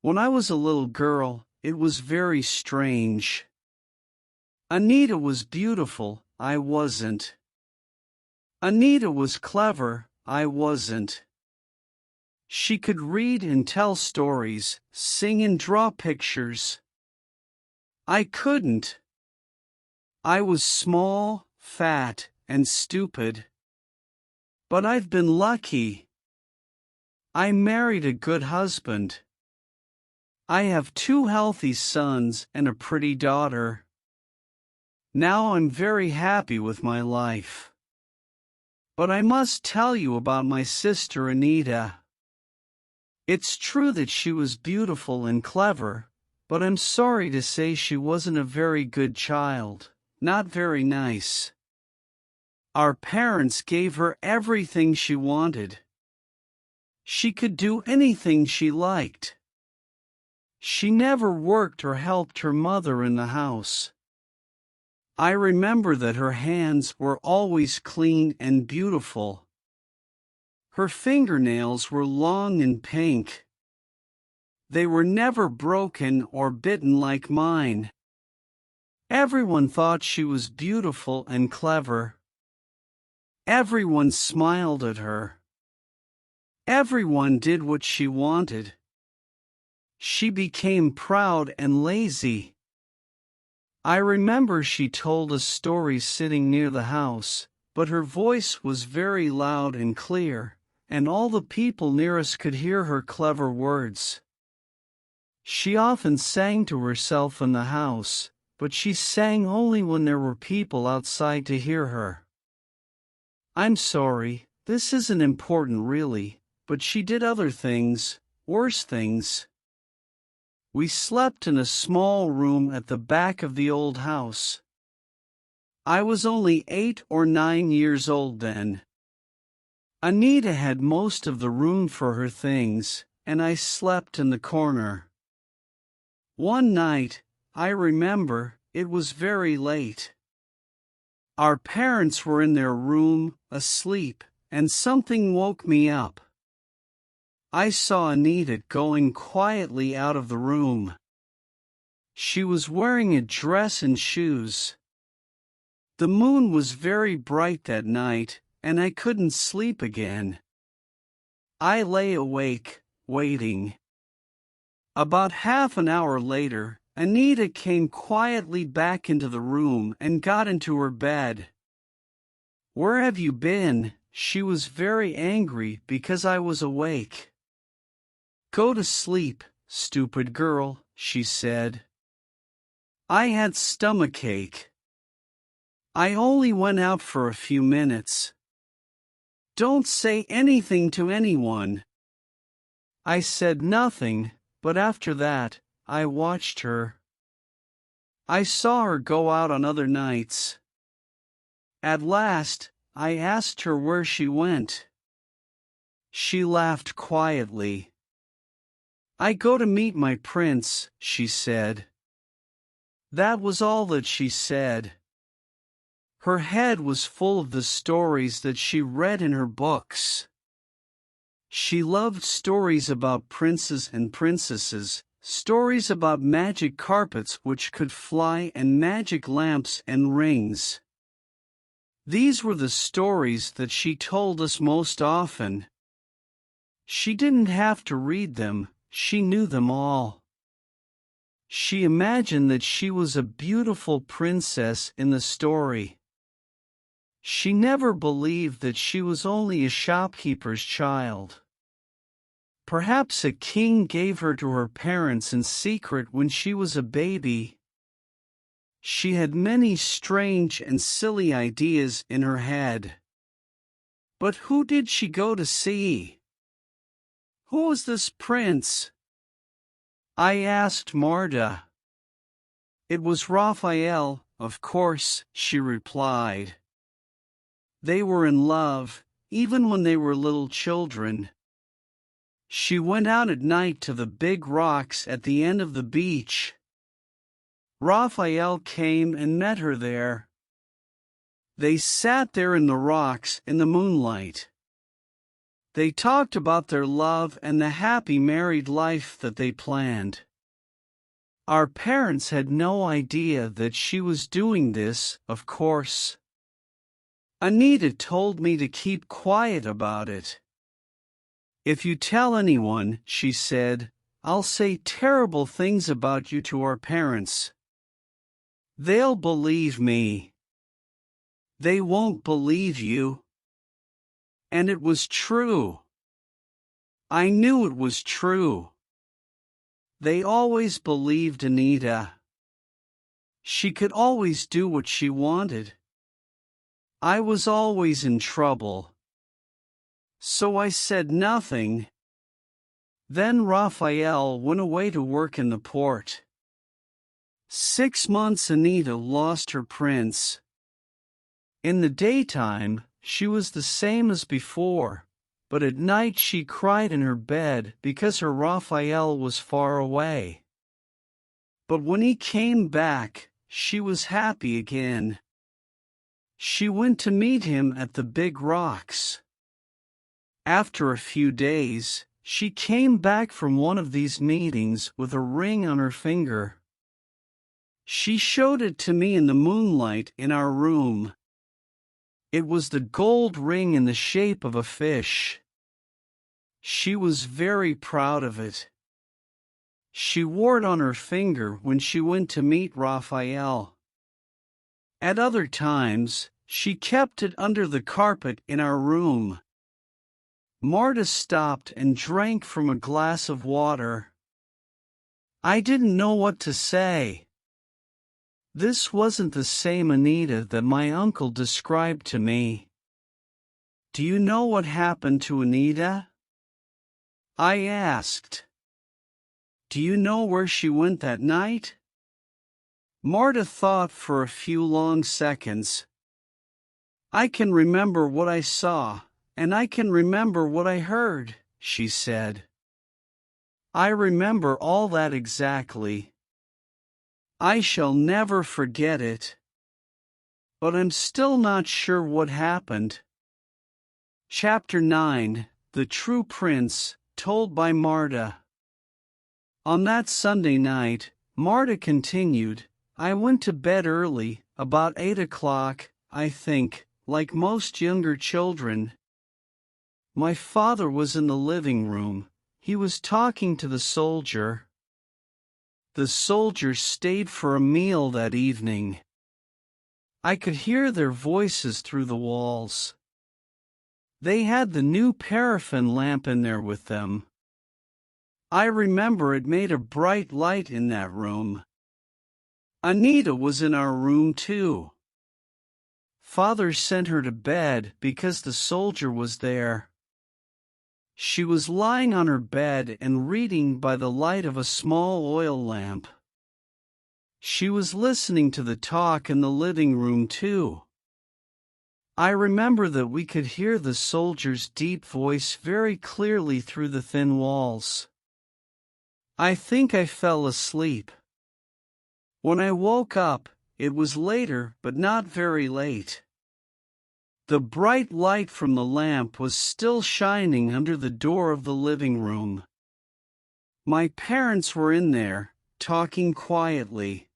When I was a little girl, it was very strange. Anita was beautiful, I wasn't. Anita was clever, I wasn't. She could read and tell stories, sing and draw pictures. I couldn't. I was small, fat, and stupid. But I've been lucky. I married a good husband. I have 2 healthy sons and a pretty daughter. Now I'm very happy with my life. But I must tell you about my sister Anita. It's true that she was beautiful and clever, but I'm sorry to say she wasn't a very good child, not very nice. Our parents gave her everything she wanted. She could do anything she liked. She never worked or helped her mother in the house. I remember that her hands were always clean and beautiful. Her fingernails were long and pink. They were never broken or bitten like mine. Everyone thought she was beautiful and clever. Everyone smiled at her. Everyone did what she wanted. She became proud and lazy. I remember she told us stories sitting near the house, but her voice was very loud and clear, and all the people near us could hear her clever words. She often sang to herself in the house, but she sang only when there were people outside to hear her. I'm sorry, this isn't important really, but she did other things, worse things. We slept in a small room at the back of the old house. I was only 8 or 9 years old then. Anita had most of the room for her things, and I slept in the corner. One night, I remember, it was very late. Our parents were in their room, asleep, and something woke me up. I saw Anita going quietly out of the room. She was wearing a dress and shoes. The moon was very bright that night, and I couldn't sleep again. I lay awake, waiting. About half an hour later, Anita came quietly back into the room and got into her bed. "Where have you been?" She was very angry because I was awake. "Go to sleep, stupid girl," she said. I had stomachache. I only went out for a few minutes. "Don't say anything to anyone." I said nothing, but after that, I watched her. I saw her go out on other nights. At last, I asked her where she went. She laughed quietly. "I go to meet my prince," she said. That was all that she said. Her head was full of the stories that she read in her books. She loved stories about princes and princesses, stories about magic carpets which could fly and magic lamps and rings. These were the stories that she told us most often. She didn't have to read them, she knew them all. She imagined that she was a beautiful princess in the story. She never believed that she was only a shopkeeper's child. Perhaps a king gave her to her parents in secret when she was a baby. She had many strange and silly ideas in her head. But who did she go to see? Who was this prince? I asked Marta. It was Raphael, of course, she replied. They were in love, even when they were little children. She went out at night to the big rocks at the end of the beach. Raphael came and met her there. They sat there in the rocks in the moonlight. They talked about their love and the happy married life that they planned. Our parents had no idea that she was doing this, of course. Anita told me to keep quiet about it. If you tell anyone, she said, I'll say terrible things about you to our parents. They'll believe me. They won't believe you. And it was true. I knew it was true. They always believed Anita. She could always do what she wanted. I was always in trouble. So I said nothing. Then Raphael went away to work in the port. 6 months Anita lost her prince. In the daytime, she was the same as before, but at night she cried in her bed because her Raphael was far away. But when he came back, she was happy again. She went to meet him at the big rocks. After a few days, she came back from one of these meetings with a ring on her finger. She showed it to me in the moonlight in our room. It was the gold ring in the shape of a fish. She was very proud of it. She wore it on her finger when she went to meet Raphael. At other times, she kept it under the carpet in our room. Marta stopped and drank from a glass of water. I didn't know what to say. This wasn't the same Anita that my uncle described to me. Do you know what happened to Anita? I asked. Do you know where she went that night? Marta thought for a few long seconds. I can remember what I saw, and I can remember what I heard, she said. I remember all that exactly. I shall never forget it. But I'm still not sure what happened. Chapter 9, The True Prince, told by Marta. On that Sunday night, Marta continued, I went to bed early, about 8 o'clock, I think, like most younger children. My father was in the living room. He was talking to the soldier. The soldiers stayed for a meal that evening. I could hear their voices through the walls. They had the new paraffin lamp in there with them. I remember it made a bright light in that room. Anita was in our room too. Father sent her to bed because the soldier was there. She was lying on her bed and reading by the light of a small oil lamp. She was listening to the talk in the living room too. I remember that we could hear the soldier's deep voice very clearly through the thin walls. I think I fell asleep. When I woke up, it was later but not very late. The bright light from the lamp was still shining under the door of the living room. My parents were in there, talking quietly.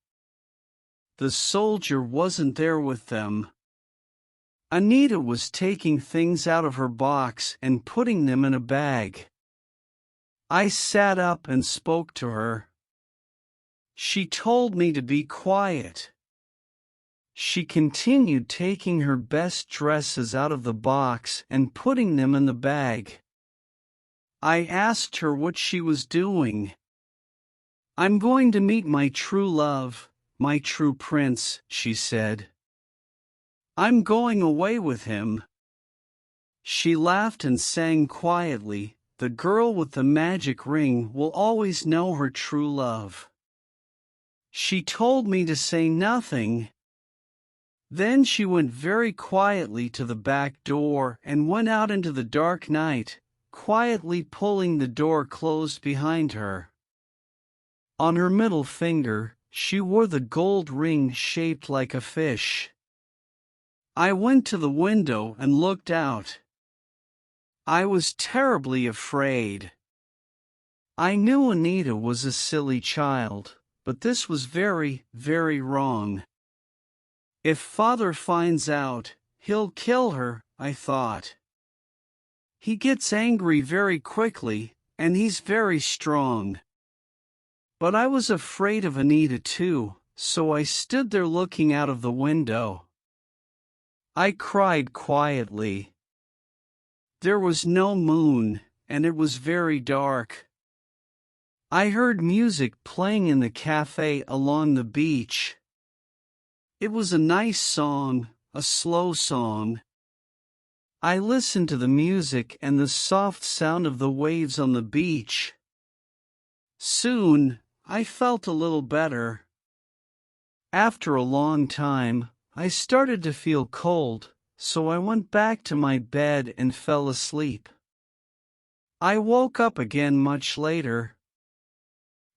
The soldier wasn't there with them. Anita was taking things out of her box and putting them in a bag. I sat up and spoke to her. She told me to be quiet. She continued taking her best dresses out of the box and putting them in the bag. I asked her what she was doing. I'm going to meet my true love, my true prince, she said. I'm going away with him. She laughed and sang quietly, the girl with the magic ring will always know her true love. She told me to say nothing. Then she went very quietly to the back door and went out into the dark night, quietly pulling the door closed behind her. On her middle finger, she wore the gold ring shaped like a fish. I went to the window and looked out. I was terribly afraid. I knew Anita was a silly child, but this was very, very wrong. If Father finds out, he'll kill her, I thought. He gets angry very quickly, and he's very strong. But I was afraid of Anita too, so I stood there looking out of the window. I cried quietly. There was no moon, and it was very dark. I heard music playing in the cafe along the beach. It was a nice song, a slow song. I listened to the music and the soft sound of the waves on the beach. Soon, I felt a little better. After a long time, I started to feel cold, so I went back to my bed and fell asleep. I woke up again much later.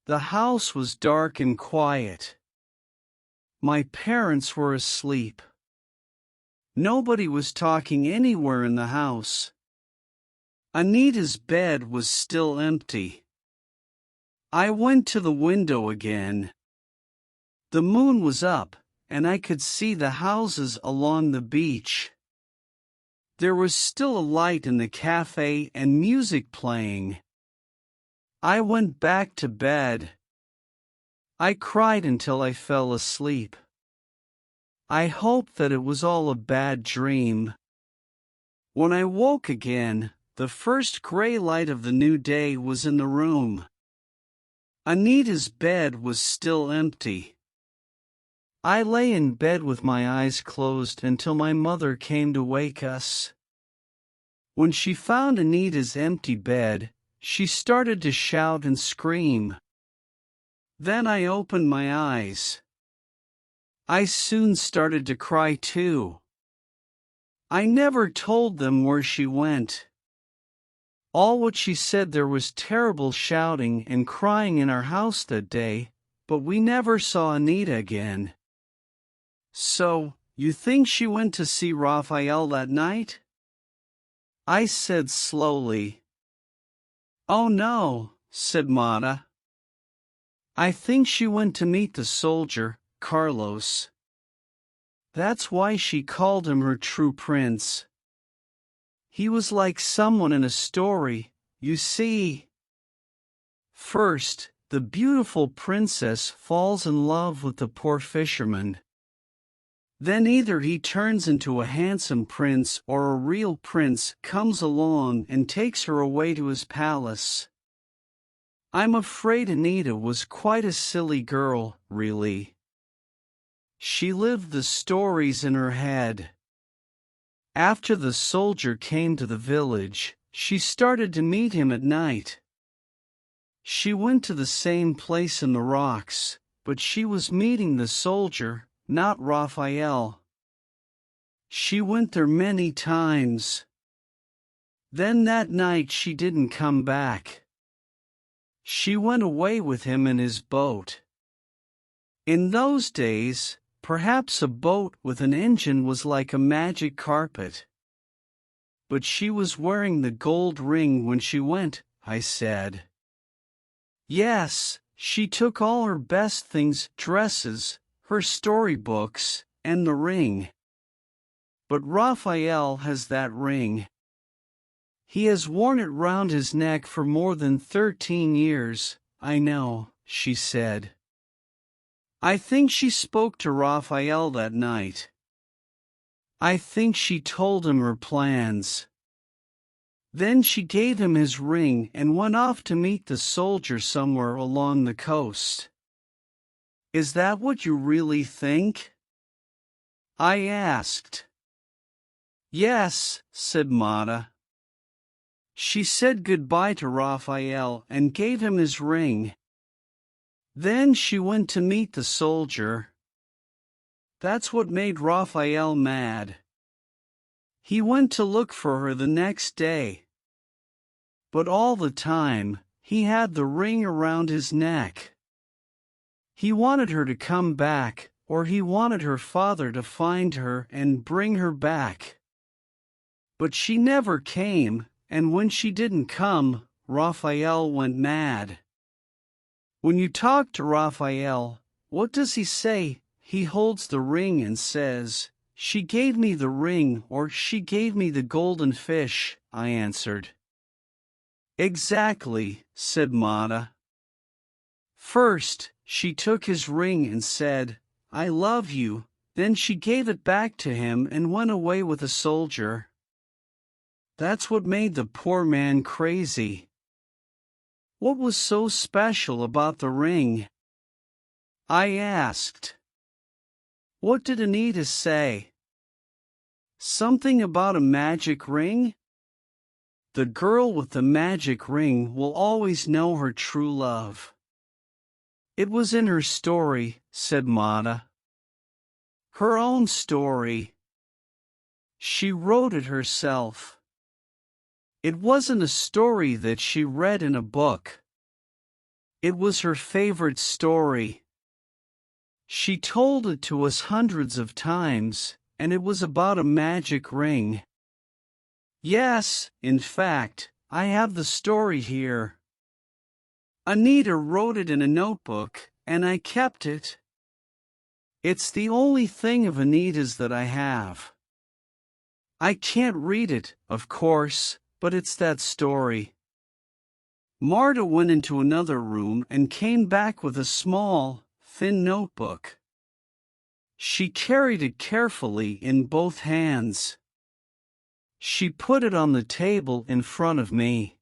The house was dark and quiet. My parents were asleep. Nobody was talking anywhere in the house. Anita's bed was still empty. I went to the window again. The moon was up, and I could see the houses along the beach. There was still a light in the cafe and music playing. I went back to bed. I cried until I fell asleep. I hoped that it was all a bad dream. When I woke again, the first gray light of the new day was in the room. Anita's bed was still empty. I lay in bed with my eyes closed until my mother came to wake us. When she found Anita's empty bed, she started to shout and scream. Then I opened my eyes. I soon started to cry too. I never told them where she went. All what she said, there was terrible shouting and crying in our house that day, but we never saw Anita again. So, you think she went to see Raphael that night? I said slowly. Oh no, said Mata. I think she went to meet the soldier, Carlos. That's why she called him her true prince. He was like someone in a story, you see. First, the beautiful princess falls in love with the poor fisherman. Then either he turns into a handsome prince or a real prince comes along and takes her away to his palace. I'm afraid Anita was quite a silly girl, really. She lived the stories in her head. After the soldier came to the village, she started to meet him at night. She went to the same place in the rocks, but she was meeting the soldier, not Raphael. She went there many times. Then that night she didn't come back. She went away with him in his boat. In those days, perhaps a boat with an engine was like a magic carpet. But she was wearing the gold ring when she went, I said. Yes, she took all her best things, dresses, her storybooks, and the ring. But Raphael has that ring. He has worn it round his neck for more than 13 years, I know, she said. I think she spoke to Raphael that night. I think she told him her plans. Then she gave him his ring and went off to meet the soldier somewhere along the coast. Is that what you really think? I asked. Yes, said Mata. She said goodbye to Raphael and gave him his ring. Then she went to meet the soldier. That's what made Raphael mad. He went to look for her the next day. But all the time, he had the ring around his neck. He wanted her to come back, or he wanted her father to find her and bring her back. But she never came, and when she didn't come, Raphael went mad. When you talk to Raphael, what does he say? He holds the ring and says, "She gave me the ring," or "She gave me the golden fish," I answered. "Exactly," said Mata. "First, she took his ring and said, 'I love you,' then she gave it back to him and went away with a soldier. That's what made the poor man crazy." "What was so special about the ring?" I asked. "What did Anita say?" "Something about a magic ring?" "The girl with the magic ring will always know her true love." "It was in her story," said Mata. "Her own story. She wrote it herself. It wasn't a story that she read in a book. It was her favorite story. She told it to us hundreds of times, and it was about a magic ring. Yes, in fact, I have the story here. Anita wrote it in a notebook, and I kept it. It's the only thing of Anita's that I have. I can't read it, of course, but it's that story." Marta went into another room and came back with a small, thin notebook. She carried it carefully in both hands. She put it on the table in front of me.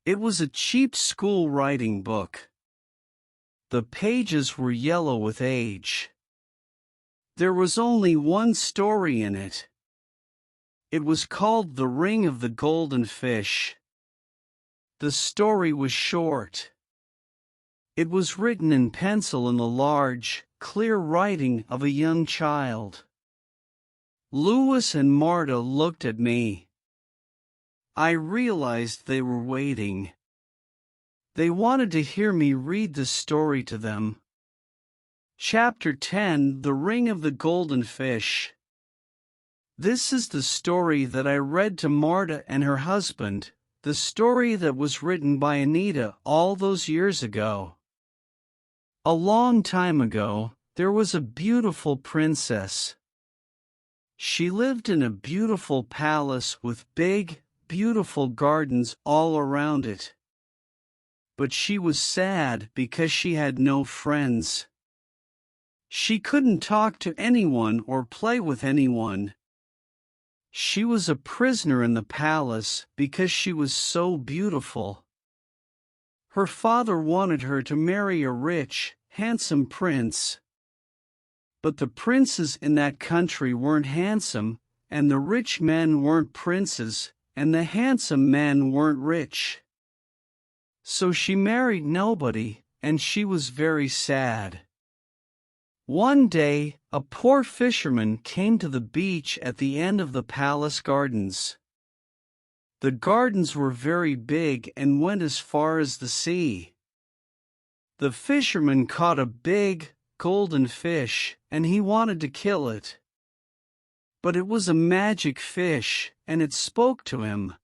It was a cheap school writing book. The pages were yellow with age. There was only one story in it. It was called The Ring of the Golden Fish. The story was short. It was written in pencil in the large, clear writing of a young child. Louis and Marta looked at me. I realized they were waiting. They wanted to hear me read the story to them. Chapter 10: The Ring of the Golden Fish. This is the story that I read to Marta and her husband, the story that was written by Anita all those years ago. A long time ago, there was a beautiful princess. She lived in a beautiful palace with big, beautiful gardens all around it. But she was sad because she had no friends. She couldn't talk to anyone or play with anyone. She was a prisoner in the palace because she was so beautiful. Her father wanted her to marry a rich, handsome prince. But the princes in that country weren't handsome, and the rich men weren't princes, and the handsome men weren't rich. So she married nobody, and she was very sad. One day, a poor fisherman came to the beach at the end of the palace gardens. The gardens were very big and went as far as the sea. The fisherman caught a big, golden fish, and he wanted to kill it. But it was a magic fish, and it spoke to him.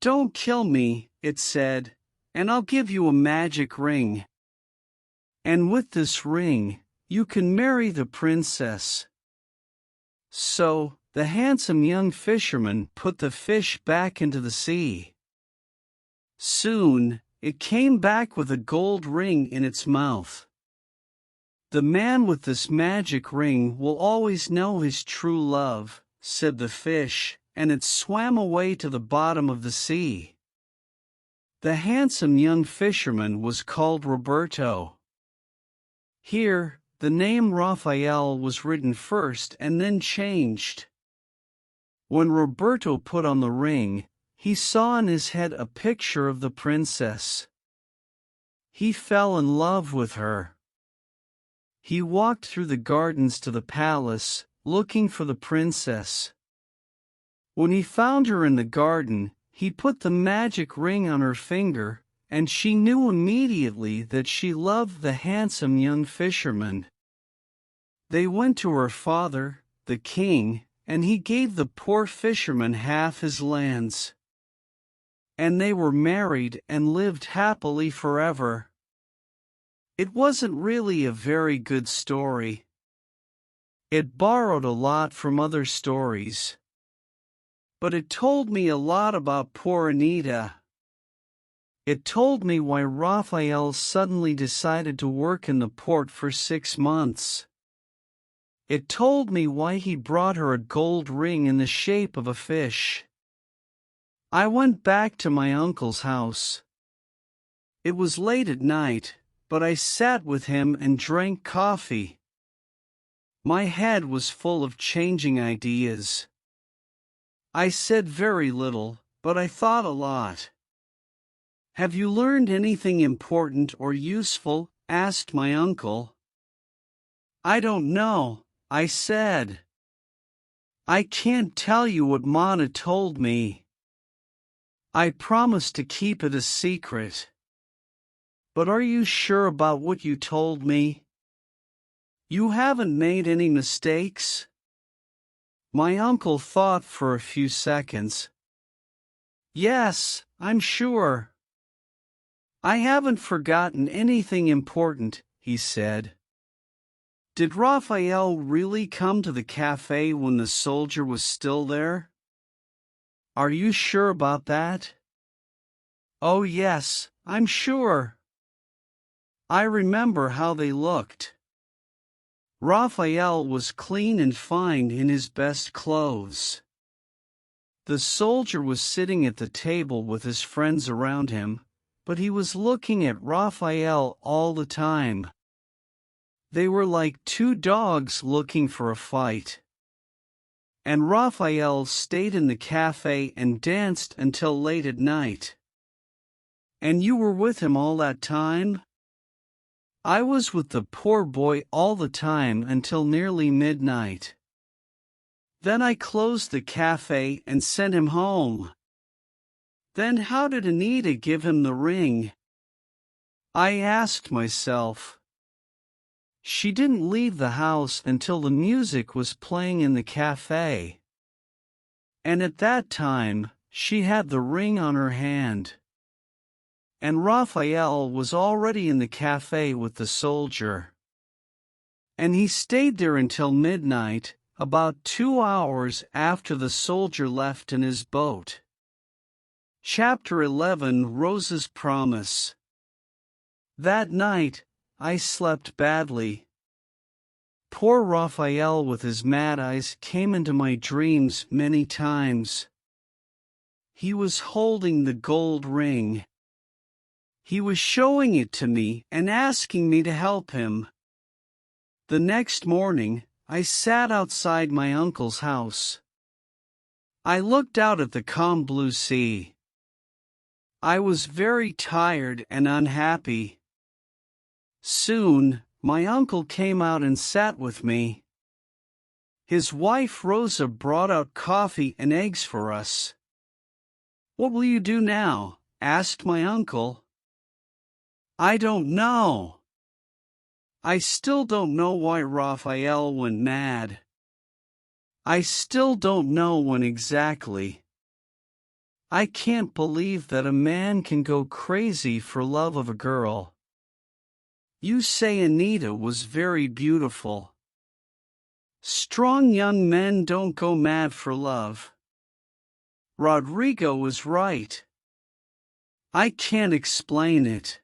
"Don't kill me," it said, "and I'll give you a magic ring. And with this ring, you can marry the princess." So, the handsome young fisherman put the fish back into the sea. Soon, it came back with a gold ring in its mouth. "The man with this magic ring will always know his true love," said the fish, and it swam away to the bottom of the sea. The handsome young fisherman was called Roberto. Here, the name Raphael was written first and then changed. When Roberto put on the ring, he saw in his head a picture of the princess. He fell in love with her. He walked through the gardens to the palace, looking for the princess. When he found her in the garden, he put the magic ring on her finger, and she knew immediately that she loved the handsome young fisherman. They went to her father, the king, and he gave the poor fisherman half his lands. And they were married and lived happily forever. It wasn't really a very good story. It borrowed a lot from other stories. But it told me a lot about poor Anita. It told me why Raphael suddenly decided to work in the port for 6 months. It told me why he brought her a gold ring in the shape of a fish. I went back to my uncle's house. It was late at night, but I sat with him and drank coffee. My head was full of changing ideas. I said very little, but I thought a lot. "Have you learned anything important or useful?" asked my uncle. "I don't know," I said. "I can't tell you what Mana told me. I promised to keep it a secret. But are you sure about what you told me? You haven't made any mistakes?" My uncle thought for a few seconds. "Yes, I'm sure. I haven't forgotten anything important," he said. "Did Raphael really come to the cafe when the soldier was still there? Are you sure about that?" "Oh yes, I'm sure. I remember how they looked. Raphael was clean and fine in his best clothes. The soldier was sitting at the table with his friends around him, but he was looking at Raphael all the time. They were like two dogs looking for a fight. And Raphael stayed in the cafe and danced until late at night." "And you were with him all that time?" "I was with the poor boy all the time until nearly midnight. Then I closed the cafe and sent him home." "Then how did Anita give him the ring?" I asked myself. "She didn't leave the house until the music was playing in the cafe. And at that time, she had the ring on her hand. And Raphael was already in the cafe with the soldier. And he stayed there until midnight, about 2 hours after the soldier left in his boat." Chapter 11, Rose's Promise. That night, I slept badly. Poor Raphael with his mad eyes came into my dreams many times. He was holding the gold ring. He was showing it to me and asking me to help him. The next morning, I sat outside my uncle's house. I looked out at the calm blue sea. I was very tired and unhappy. Soon, my uncle came out and sat with me. His wife Rosa brought out coffee and eggs for us. "What will you do now?" asked my uncle. "I don't know. I still don't know why Raphael went mad. I still don't know when exactly. I can't believe that a man can go crazy for love of a girl. You say Anita was very beautiful. Strong young men don't go mad for love. Rodrigo was right. I can't explain it.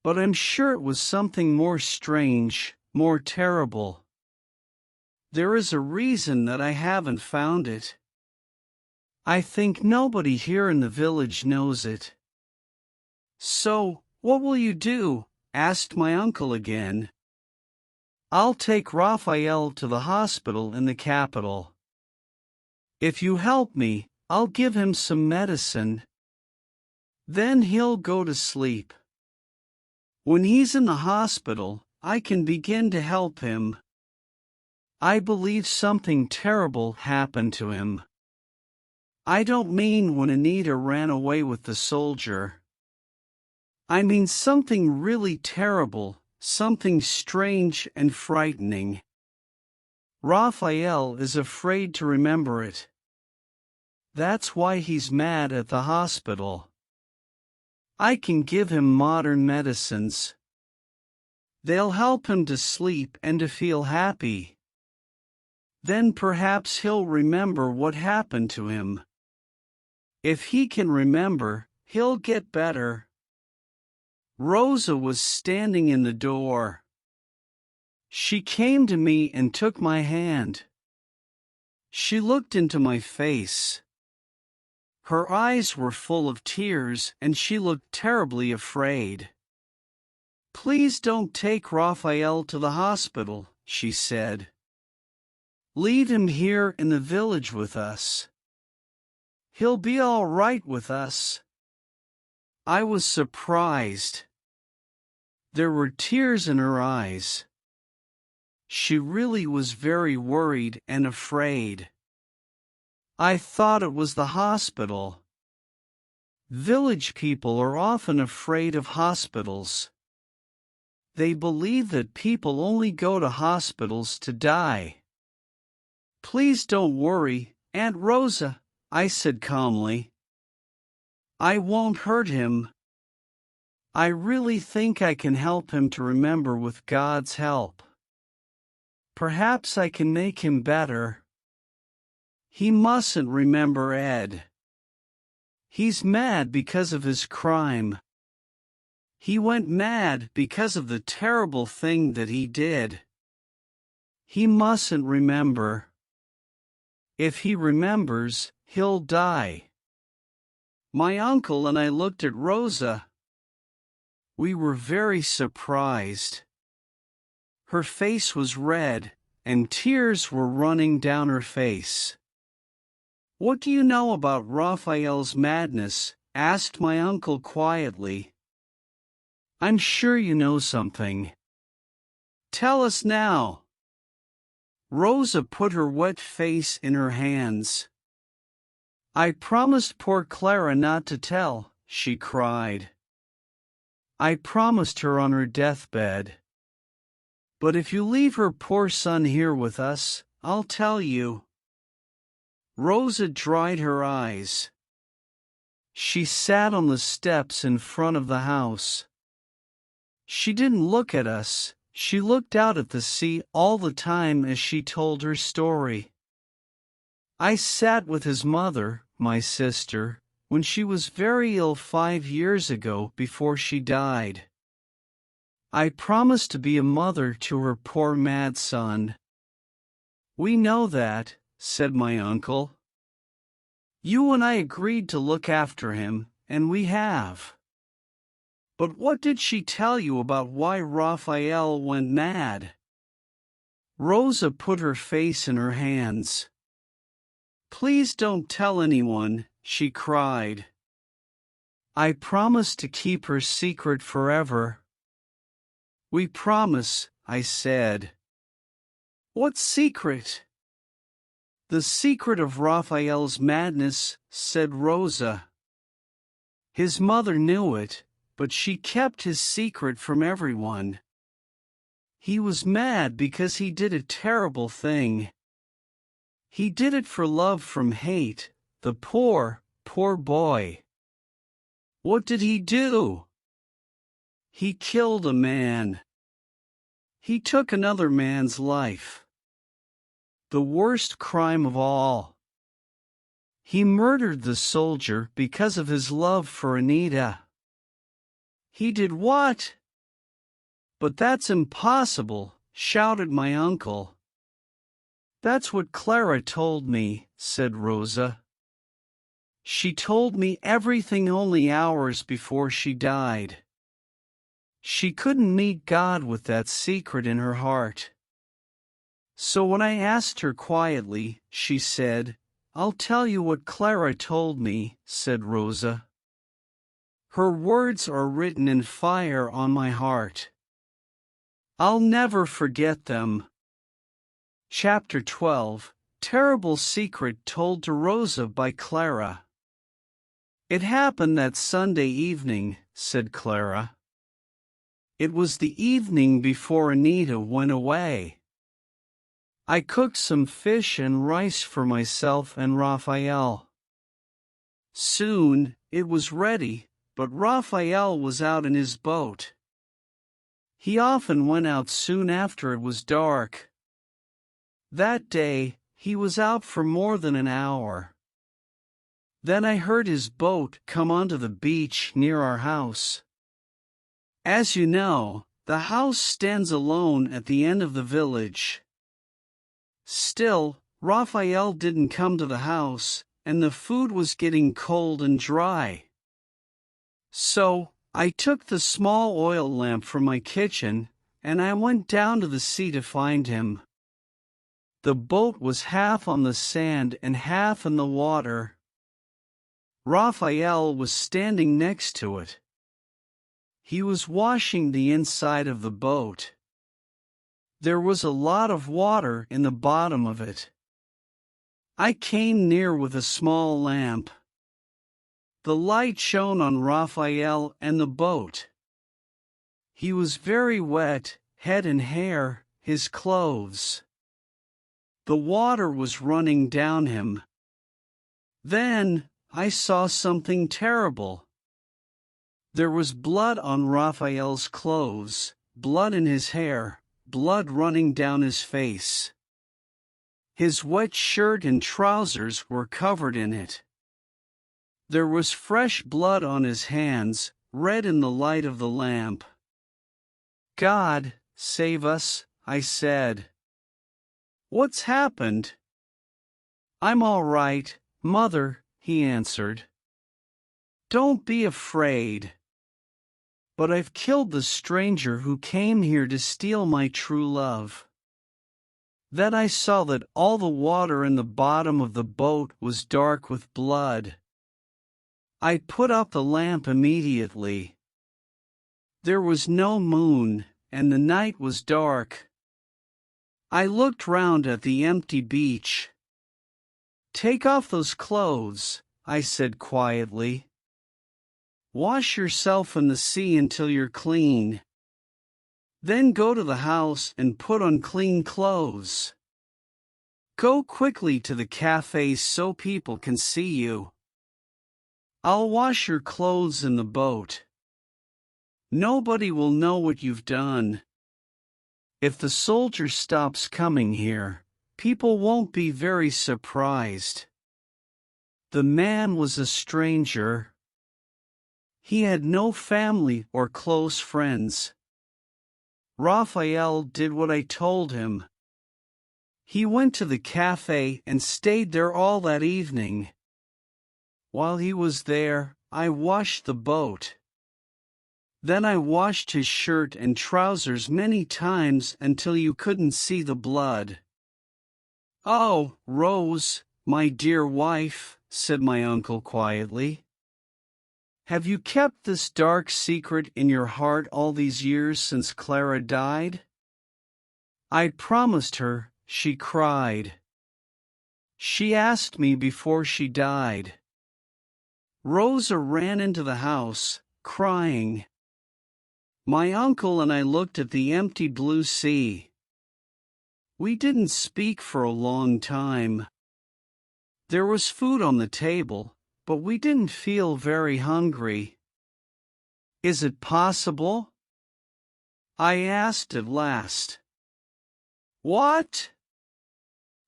But I'm sure it was something more strange, more terrible. There is a reason that I haven't found it. I think nobody here in the village knows it." "So, what will you do?" asked my uncle again. "I'll take Raphael to the hospital in the capital. If you help me, I'll give him some medicine. Then he'll go to sleep. When he's in the hospital, I can begin to help him. I believe something terrible happened to him. I don't mean when Anita ran away with the soldier. I mean something really terrible, something strange and frightening. Raphael is afraid to remember it. That's why he's mad at the hospital. I can give him modern medicines. They'll help him to sleep and to feel happy. Then perhaps he'll remember what happened to him. If he can remember, he'll get better. Rosa was standing in the door. She came to me and took my hand. She looked into my face. Her eyes were full of tears and she looked terribly afraid. "Please don't take Raphael to the hospital," she said. "Leave him here in the village with us. He'll be all right with us." I was surprised. There were tears in her eyes. She really was very worried and afraid. I thought it was the hospital. Village people are often afraid of hospitals. They believe that people only go to hospitals to die. "Please don't worry, Aunt Rosa," I said calmly. "I won't hurt him. I really think I can help him to remember with God's help. Perhaps I can make him better. He mustn't remember Ed. He's mad because of his crime. He went mad because of the terrible thing that he did. He mustn't remember. If he remembers, he'll die." My uncle and I looked at Rosa. We were very surprised. Her face was red, and tears were running down her face. "What do you know about Raphael's madness?" asked my uncle quietly. "I'm sure you know something. Tell us now." Rosa put her wet face in her hands. "I promised poor Clara not to tell," she cried. "I promised her on her deathbed. But if you leave her poor son here with us, I'll tell you." Rosa dried her eyes. She sat on the steps in front of the house. She didn't look at us, she looked out at the sea all the time as she told her story. "I sat with his mother, my sister, when she was very ill 5 years ago before she died. I promised to be a mother to her poor mad son." "We know that," said my uncle. "You and I agreed to look after him, and we have. But what did she tell you about why Raphael went mad?" Rosa put her face in her hands. "Please don't tell anyone," she cried. I promised to keep her secret forever. "We promise," I said. "What secret?" "The secret of Raphael's madness," said Rosa. "His mother knew it, but she kept his secret from everyone. He was mad because he did a terrible thing. He did it for love from hate, the poor, poor boy." "What did he do?" "He killed a man. He took another man's life. The worst crime of all. He murdered the soldier because of his love for Anita." "He did what?" "But that's impossible," shouted my uncle. "That's what Clara told me," said Rosa. "She told me everything only hours before she died. She couldn't meet God with that secret in her heart. So when I asked her quietly, she said, 'I'll tell you what Clara told me,'" said Rosa. "Her words are written in fire on my heart. I'll never forget them." Chapter 12, Terrible Secret Told to Rosa by Clara. "It happened that Sunday evening," said Clara. "It was the evening before Anita went away. I cooked some fish and rice for myself and Raphael. Soon, it was ready, but Raphael was out in his boat. He often went out soon after it was dark. That day, he was out for more than an hour. Then I heard his boat come onto the beach near our house. As you know, the house stands alone at the end of the village. Still, Raphael didn't come to the house, and the food was getting cold and dry. So, I took the small oil lamp from my kitchen, and I went down to the sea to find him. The boat was half on the sand and half in the water. Raphael was standing next to it. He was washing the inside of the boat. There was a lot of water in the bottom of it. I came near with a small lamp. The light shone on Raphael and the boat. He was very wet, head and hair, his clothes. The water was running down him. Then, I saw something terrible. There was blood on Raphael's clothes, blood in his hair, blood running down his face. His wet shirt and trousers were covered in it. There was fresh blood on his hands, red in the light of the lamp. "God, save us," I said. "What's happened?" "I'm all right, Mother," he answered. "Don't be afraid. But I've killed the stranger who came here to steal my true love." Then I saw that all the water in the bottom of the boat was dark with blood. I put up the lamp immediately. There was no moon, and the night was dark. I looked round at the empty beach. "Take off those clothes," I said quietly. "Wash yourself in the sea until you're clean. Then go to the house and put on clean clothes. Go quickly to the cafe so people can see you. I'll wash your clothes in the boat. Nobody will know what you've done. If the soldier stops coming here, people won't be very surprised." The man was a stranger. He had no family or close friends. Raphael did what I told him. He went to the cafe and stayed there all that evening. While he was there, I washed the boat. Then I washed his shirt and trousers many times until you couldn't see the blood. "Oh, Rose, my dear wife," said my uncle quietly. "Have you kept this dark secret in your heart all these years since Clara died?" "I'd promised her," she cried. "She asked me before she died." Rosa ran into the house, crying. My uncle and I looked at the empty blue sea. We didn't speak for a long time. There was food on the table, but we didn't feel very hungry. "Is it possible?" I asked at last. "What?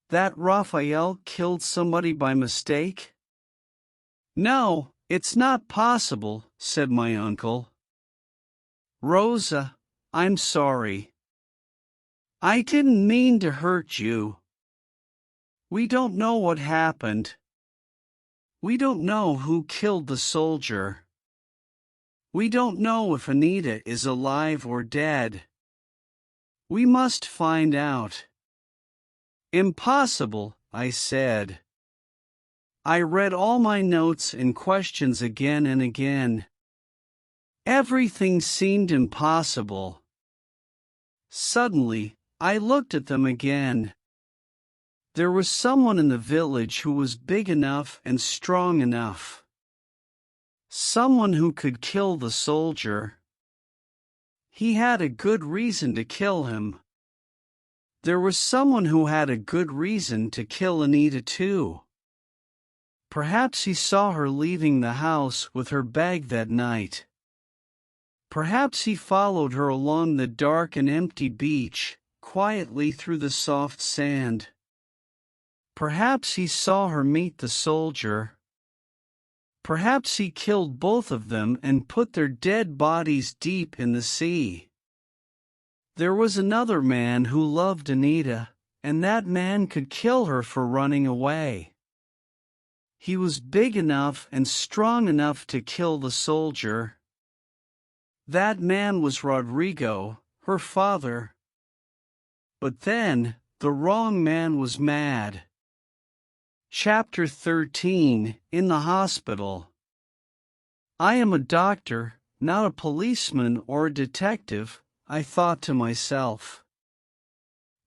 That Raphael killed somebody by mistake?" "No, it's not possible," said my uncle. "Rosa, I'm sorry. I didn't mean to hurt you. We don't know what happened. We don't know who killed the soldier. We don't know if Anita is alive or dead. We must find out." "Impossible," I said. I read all my notes and questions again and again. Everything seemed impossible. Suddenly, I looked at them again. There was someone in the village who was big enough and strong enough. Someone who could kill the soldier. He had a good reason to kill him. There was someone who had a good reason to kill Anita too. Perhaps he saw her leaving the house with her bag that night. Perhaps he followed her along the dark and empty beach, quietly through the soft sand. Perhaps he saw her meet the soldier. Perhaps he killed both of them and put their dead bodies deep in the sea. There was another man who loved Anita, and that man could kill her for running away. He was big enough and strong enough to kill the soldier. That man was Rodrigo, her father. But then, the wrong man was mad. Chapter 13, In the Hospital. I am a doctor, not a policeman or a detective, I thought to myself.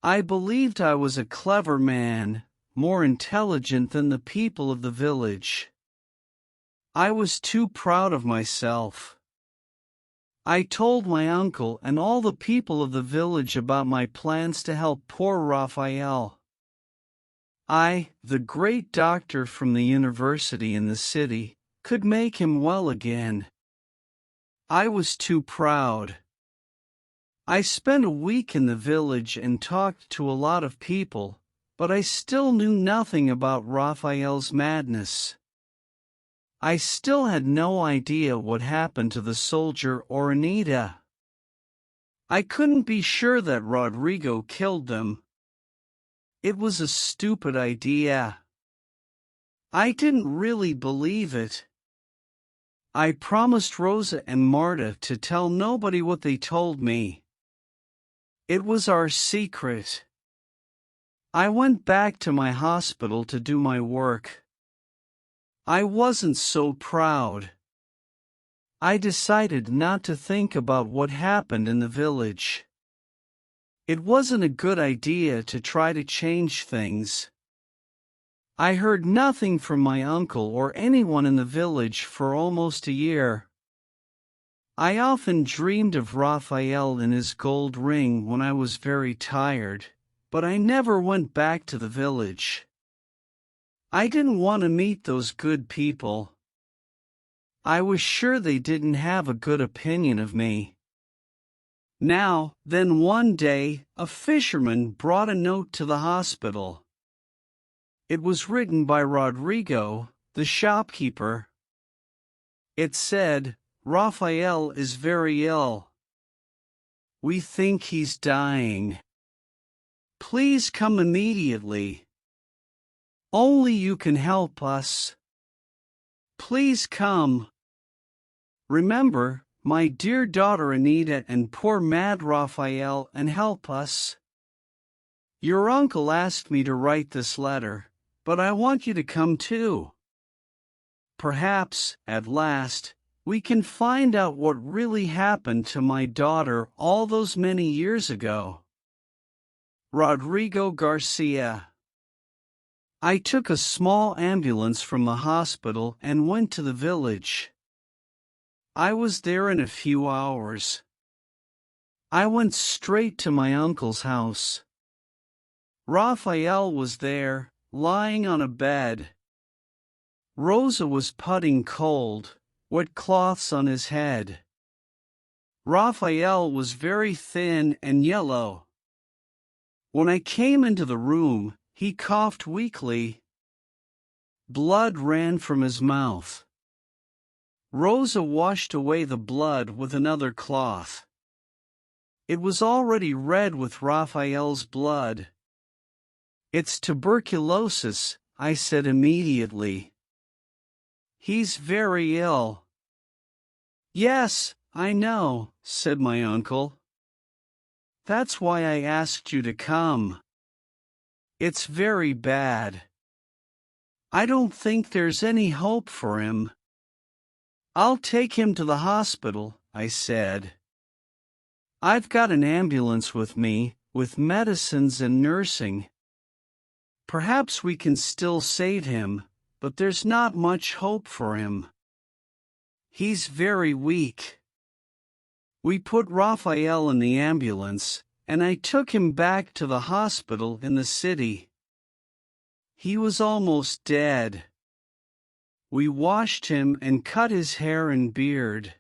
I believed I was a clever man, more intelligent than the people of the village. I was too proud of myself. I told my uncle and all the people of the village about my plans to help poor Raphael. I, the great doctor from the university in the city, could make him well again. I was too proud. I spent a week in the village and talked to a lot of people, but I still knew nothing about Raphael's madness. I still had no idea what happened to the soldier or Anita. I couldn't be sure that Rodrigo killed them. It was a stupid idea. I didn't really believe it. I promised Rosa and Marta to tell nobody what they told me. It was our secret. I went back to my hospital to do my work. I wasn't so proud. I decided not to think about what happened in the village. It wasn't a good idea to try to change things. I heard nothing from my uncle or anyone in the village for almost a year. I often dreamed of Raphael and his gold ring when I was very tired, but I never went back to the village. I didn't want to meet those good people. I was sure they didn't have a good opinion of me. Then one day, a fisherman brought a note to the hospital. It was written by Rodrigo, the shopkeeper. It said, "Raphael is very ill. We think he's dying. Please come immediately. Only you can help us. Please come. Remember, my dear daughter Anita and poor mad Raphael, and help us. Your uncle asked me to write this letter, but I want you to come too. Perhaps, at last, we can find out what really happened to my daughter all those many years ago." Rodrigo Garcia. I took a small ambulance from the hospital and went to the village. I was there in a few hours. I went straight to my uncle's house. Raphael was there, lying on a bed. Rosa was putting cold, wet cloths on his head. Raphael was very thin and yellow. When I came into the room, he coughed weakly. Blood ran from his mouth. Rosa washed away the blood with another cloth. It was already red with Raphael's blood. "It's tuberculosis," I said immediately. "He's very ill." "Yes, I know," said my uncle. "That's why I asked you to come. It's very bad. I don't think there's any hope for him." "I'll take him to the hospital," I said. "I've got an ambulance with me, with medicines and nursing. Perhaps we can still save him, but there's not much hope for him. He's very weak." We put Raphael in the ambulance, and I took him back to the hospital in the city. He was almost dead. We washed him and cut his hair and beard.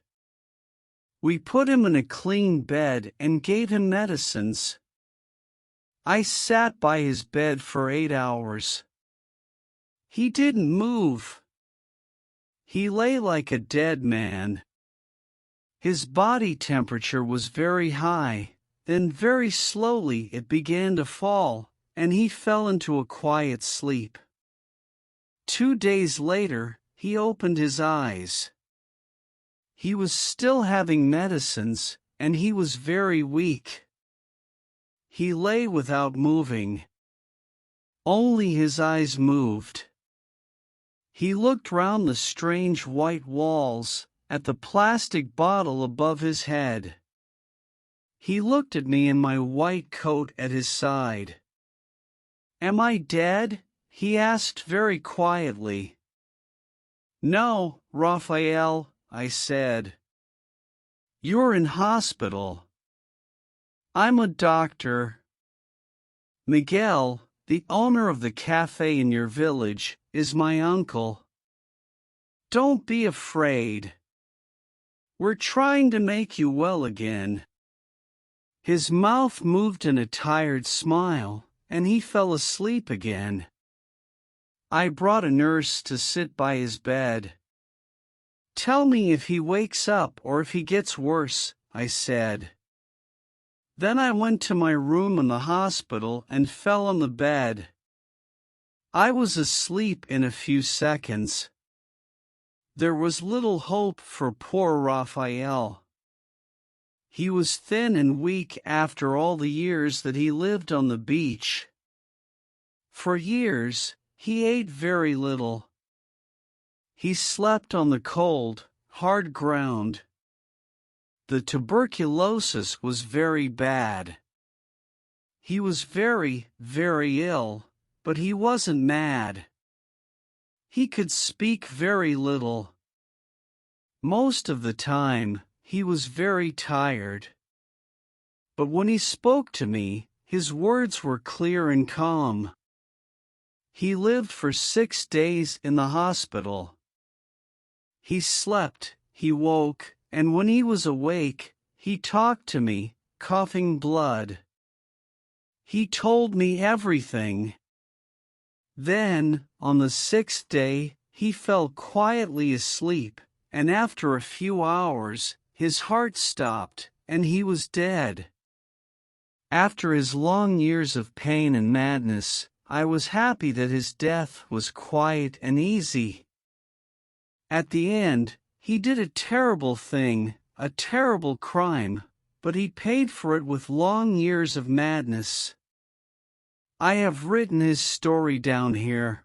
We put him in a clean bed and gave him medicines. I sat by his bed for 8 hours. He didn't move. He lay like a dead man. His body temperature was very high, then very slowly it began to fall, and he fell into a quiet sleep. 2 days later, he opened his eyes. He was still having medicines, and he was very weak. He lay without moving. Only his eyes moved. He looked round the strange white walls, at the plastic bottle above his head. He looked at me in my white coat at his side. "Am I dead?" he asked very quietly. "No, Raphael," I said. "You're in hospital." "I'm a doctor." "Miguel, the owner of the cafe in your village, is my uncle. Don't be afraid. We're trying to make you well again." His mouth moved in a tired smile, and he fell asleep again. I brought a nurse to sit by his bed. "Tell me if he wakes up or if he gets worse," I said. Then I went to my room in the hospital and fell on the bed. I was asleep in a few seconds. There was little hope for poor Raphael. He was thin and weak after all the years that he lived on the beach. For years, he ate very little. He slept on the cold, hard ground. The tuberculosis was very bad. He was very, very ill, but he wasn't mad. He could speak very little. Most of the time, he was very tired. But when he spoke to me, his words were clear and calm. He lived for 6 days in the hospital. He slept, he woke, and when he was awake, he talked to me, coughing blood. He told me everything. Then, on the 6th day, he fell quietly asleep, and after a few hours, his heart stopped, and he was dead. After his long years of pain and madness, I was happy that his death was quiet and easy. At the end, he did a terrible thing, a terrible crime, but he paid for it with long years of madness. I have written his story down here.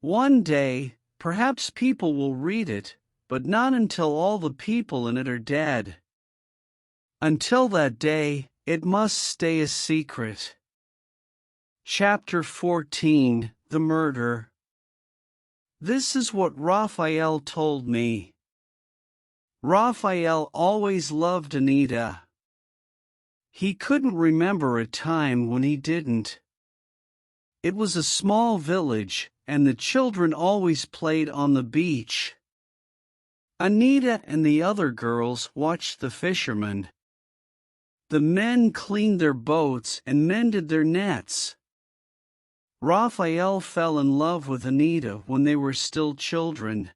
One day, perhaps people will read it, but not until all the people in it are dead. Until that day, it must stay a secret. Chapter 14, The Murder. This is what Raphael told me. Raphael always loved Anita. He couldn't remember a time when he didn't. It was a small village, and the children always played on the beach. Anita and the other girls watched the fishermen. The men cleaned their boats and mended their nets. Raphael fell in love with Anita when they were still children.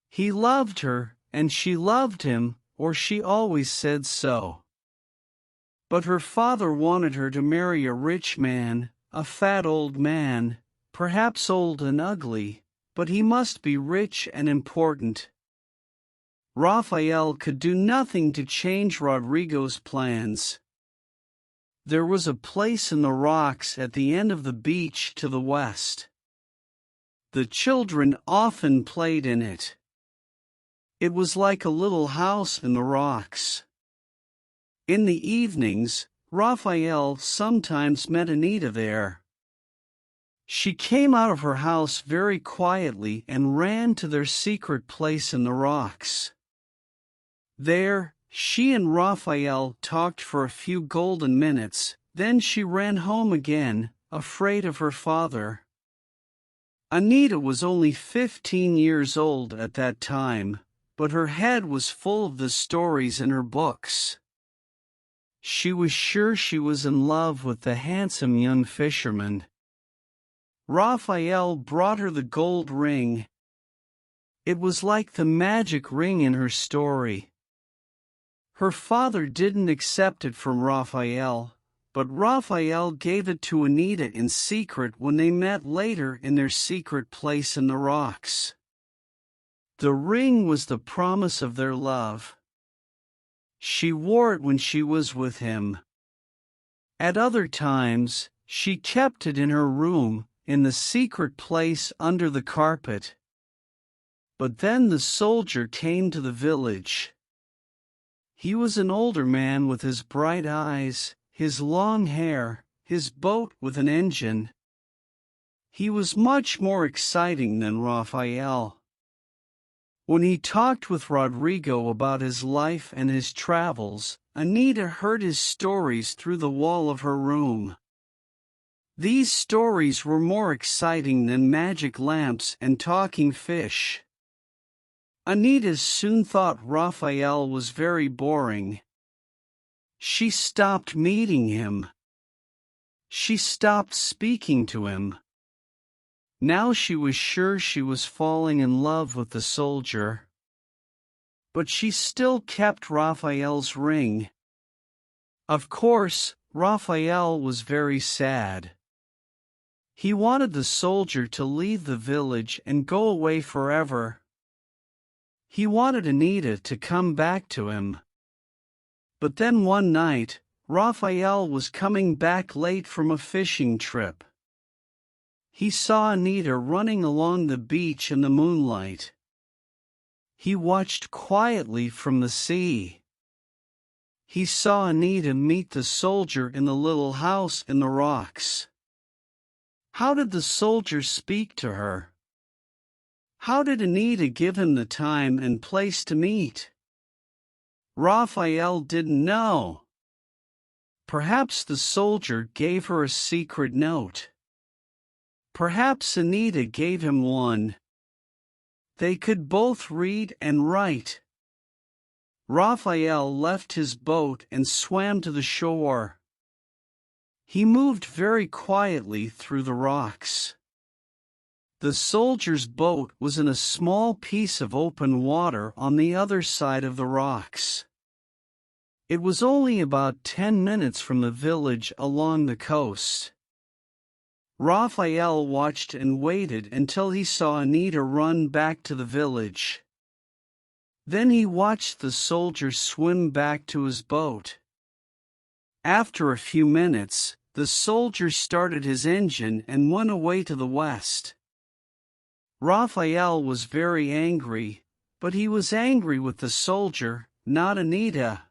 He loved her, and she loved him, or she always said so. But her father wanted her to marry a rich man, a fat old man, perhaps old and ugly, but he must be rich and important. Raphael could do nothing to change Rodrigo's plans. There was a place in the rocks at the end of the beach to the west. The children often played in it. It was like a little house in the rocks. In the evenings, Raphael sometimes met Anita there. She came out of her house very quietly and ran to their secret place in the rocks. There, She and Raphael talked for a few golden minutes, then she ran home again, afraid of her father. Anita was only 15 years old at that time, but her head was full of the stories in her books. She was sure she was in love with the handsome young fisherman. Raphael brought her the gold ring. It was like the magic ring in her story. Her father didn't accept it from Raphael, but Raphael gave it to Anita in secret when they met later in their secret place in the rocks. The ring was the promise of their love. She wore it when she was with him. At other times, she kept it in her room, in the secret place under the carpet. But then the soldier came to the village. He was an older man with his bright eyes, his long hair, his boat with an engine. He was much more exciting than Raphael. When he talked with Rodrigo about his life and his travels, Anita heard his stories through the wall of her room. These stories were more exciting than magic lamps and talking fish. Anita soon thought Raphael was very boring. She stopped meeting him. She stopped speaking to him. Now she was sure she was falling in love with the soldier. But she still kept Raphael's ring. Of course, Raphael was very sad. He wanted the soldier to leave the village and go away forever. He wanted Anita to come back to him. But then one night, Raphael was coming back late from a fishing trip. He saw Anita running along the beach in the moonlight. He watched quietly from the sea. He saw Anita meet the soldier in the little house in the rocks. How did the soldier speak to her? How did Anita give him the time and place to meet? Raphael didn't know. Perhaps the soldier gave her a secret note. Perhaps Anita gave him one. They could both read and write. Raphael left his boat and swam to the shore. He moved very quietly through the rocks. The soldier's boat was in a small piece of open water on the other side of the rocks. It was only about 10 minutes from the village along the coast. Raphael watched and waited until he saw Anita run back to the village. Then he watched the soldier swim back to his boat. After a few minutes, the soldier started his engine and went away to the west. Raphael was very angry, but he was angry with the soldier, not Anita.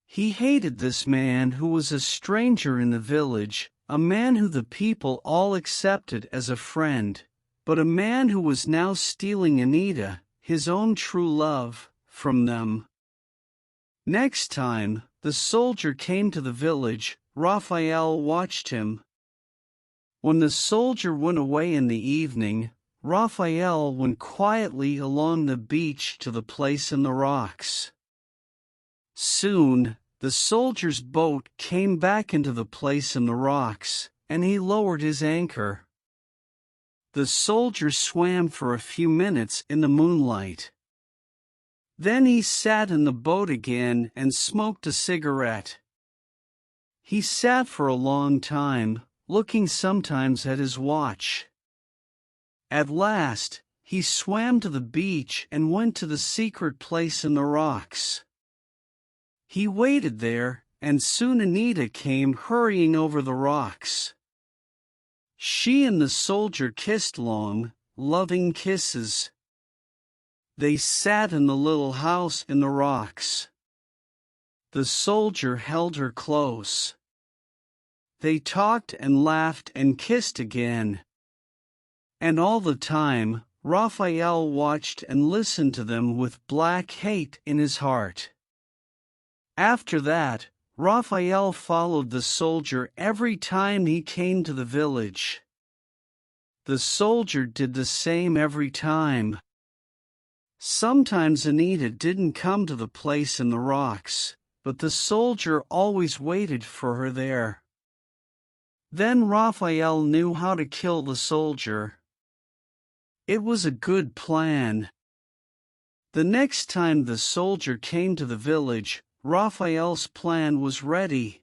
He hated this man who was a stranger in the village, a man who the people all accepted as a friend, but a man who was now stealing Anita, his own true love, from them. Next time the soldier came to the village, Raphael watched him. When the soldier went away in the evening, Raphael went quietly along the beach to the place in the rocks. Soon, the soldier's boat came back into the place in the rocks, and he lowered his anchor. The soldier swam for a few minutes in the moonlight. Then he sat in the boat again and smoked a cigarette. He sat for a long time, looking sometimes at his watch. At last, he swam to the beach and went to the secret place in the rocks. He waited there, and soon Anita came hurrying over the rocks. She and the soldier kissed long, loving kisses. They sat in the little house in the rocks. The soldier held her close. They talked and laughed and kissed again. And all the time, Raphael watched and listened to them with black hate in his heart. After that, Raphael followed the soldier every time he came to the village. The soldier did the same every time. Sometimes Anita didn't come to the place in the rocks, but the soldier always waited for her there. Then Raphael knew how to kill the soldier. It was a good plan. The next time the soldier came to the village, Raphael's plan was ready.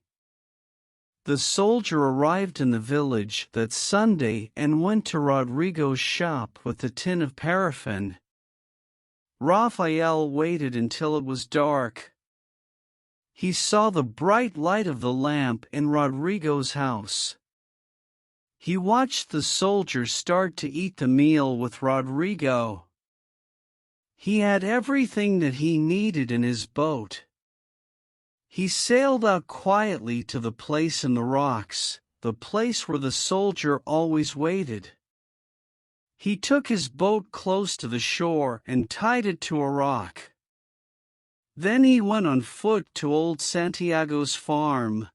The soldier arrived in the village that Sunday and went to Rodrigo's shop with a tin of paraffin. Raphael waited until it was dark. He saw the bright light of the lamp in Rodrigo's house. He watched the soldier start to eat the meal with Rodrigo. He had everything that he needed in his boat. He sailed out quietly to the place in the rocks, the place where the soldier always waited. He took his boat close to the shore and tied it to a rock. Then he went on foot to old Santiago's farm.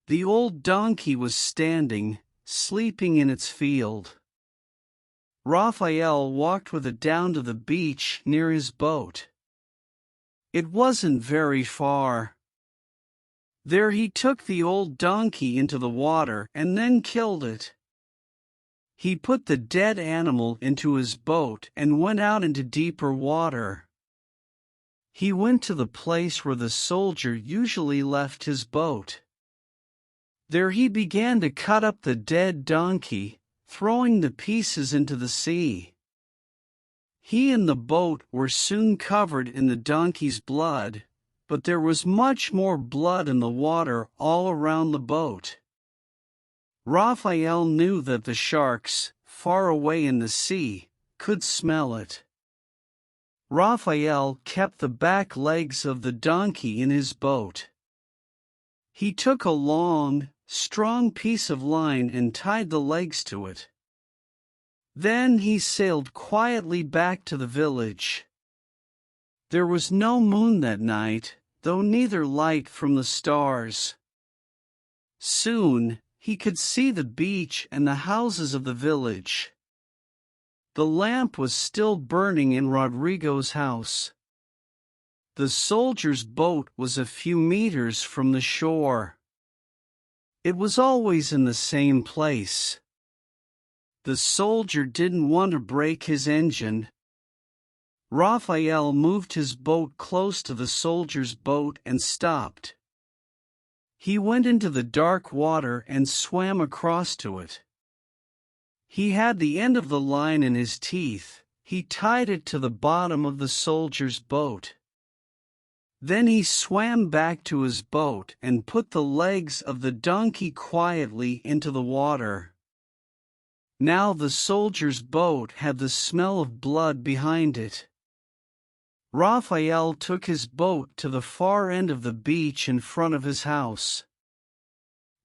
The old donkey was standing, sleeping in its field. Raphael walked with it down to the beach near his boat. It wasn't very far. There he took the old donkey into the water and then killed it. He put the dead animal into his boat and went out into deeper water. He went to the place where the soldier usually left his boat. There he began to cut up the dead donkey, throwing the pieces into the sea. He and the boat were soon covered in the donkey's blood, but there was much more blood in the water all around the boat. Raphael knew that the sharks, far away in the sea, could smell it. Raphael kept the back legs of the donkey in his boat. He took a long, strong piece of line and tied the legs to it. Then he sailed quietly back to the village. There was no moon that night, though neither light from the stars. Soon, he could see the beach and the houses of the village. The lamp was still burning in Rodrigo's house. The soldier's boat was a few meters from the shore. It was always in the same place. The soldier didn't want to break his engine. Raphael moved his boat close to the soldier's boat and stopped. He went into the dark water and swam across to it. He had the end of the line in his teeth. He tied it to the bottom of the soldier's boat. Then he swam back to his boat and put the legs of the donkey quietly into the water. Now the soldier's boat had the smell of blood behind it. Raphael took his boat to the far end of the beach in front of his house.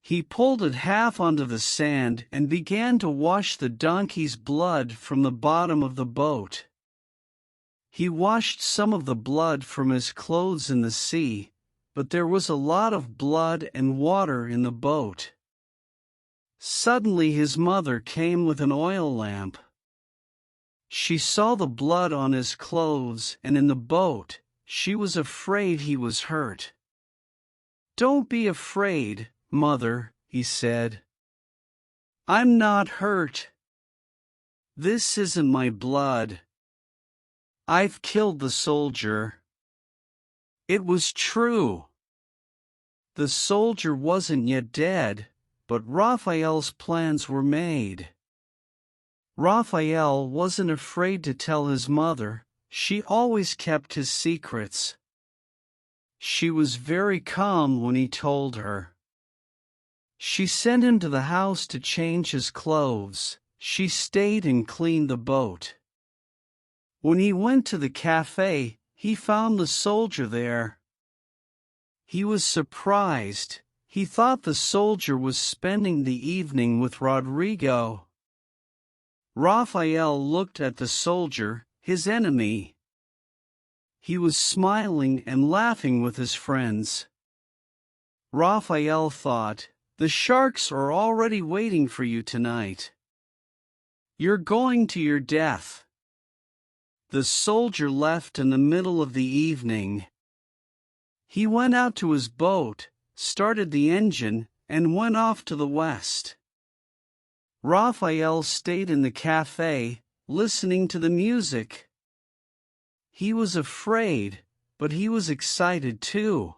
He pulled it half onto the sand and began to wash the donkey's blood from the bottom of the boat. He washed some of the blood from his clothes in the sea, but there was a lot of blood and water in the boat. Suddenly his mother came with an oil lamp. She saw the blood on his clothes and in the boat. She was afraid he was hurt. "Don't be afraid, Mother," he said. "I'm not hurt. This isn't my blood. I've killed the soldier." It was true. The soldier wasn't yet dead, but Raphael's plans were made. Raphael wasn't afraid to tell his mother. She always kept his secrets. She was very calm when he told her. She sent him to the house to change his clothes. She stayed and cleaned the boat. When he went to the cafe, he found the soldier there. He was surprised. He thought the soldier was spending the evening with Rodrigo. Raphael looked at the soldier, his enemy. he was smiling and laughing with his friends. Raphael thought, "The sharks are already waiting for you tonight. You're going to your death." The soldier left in the middle of the evening. He went out to his boat, started the engine, and went off to the west. Raphael stayed in the cafe, listening to the music. He was afraid, but he was excited too.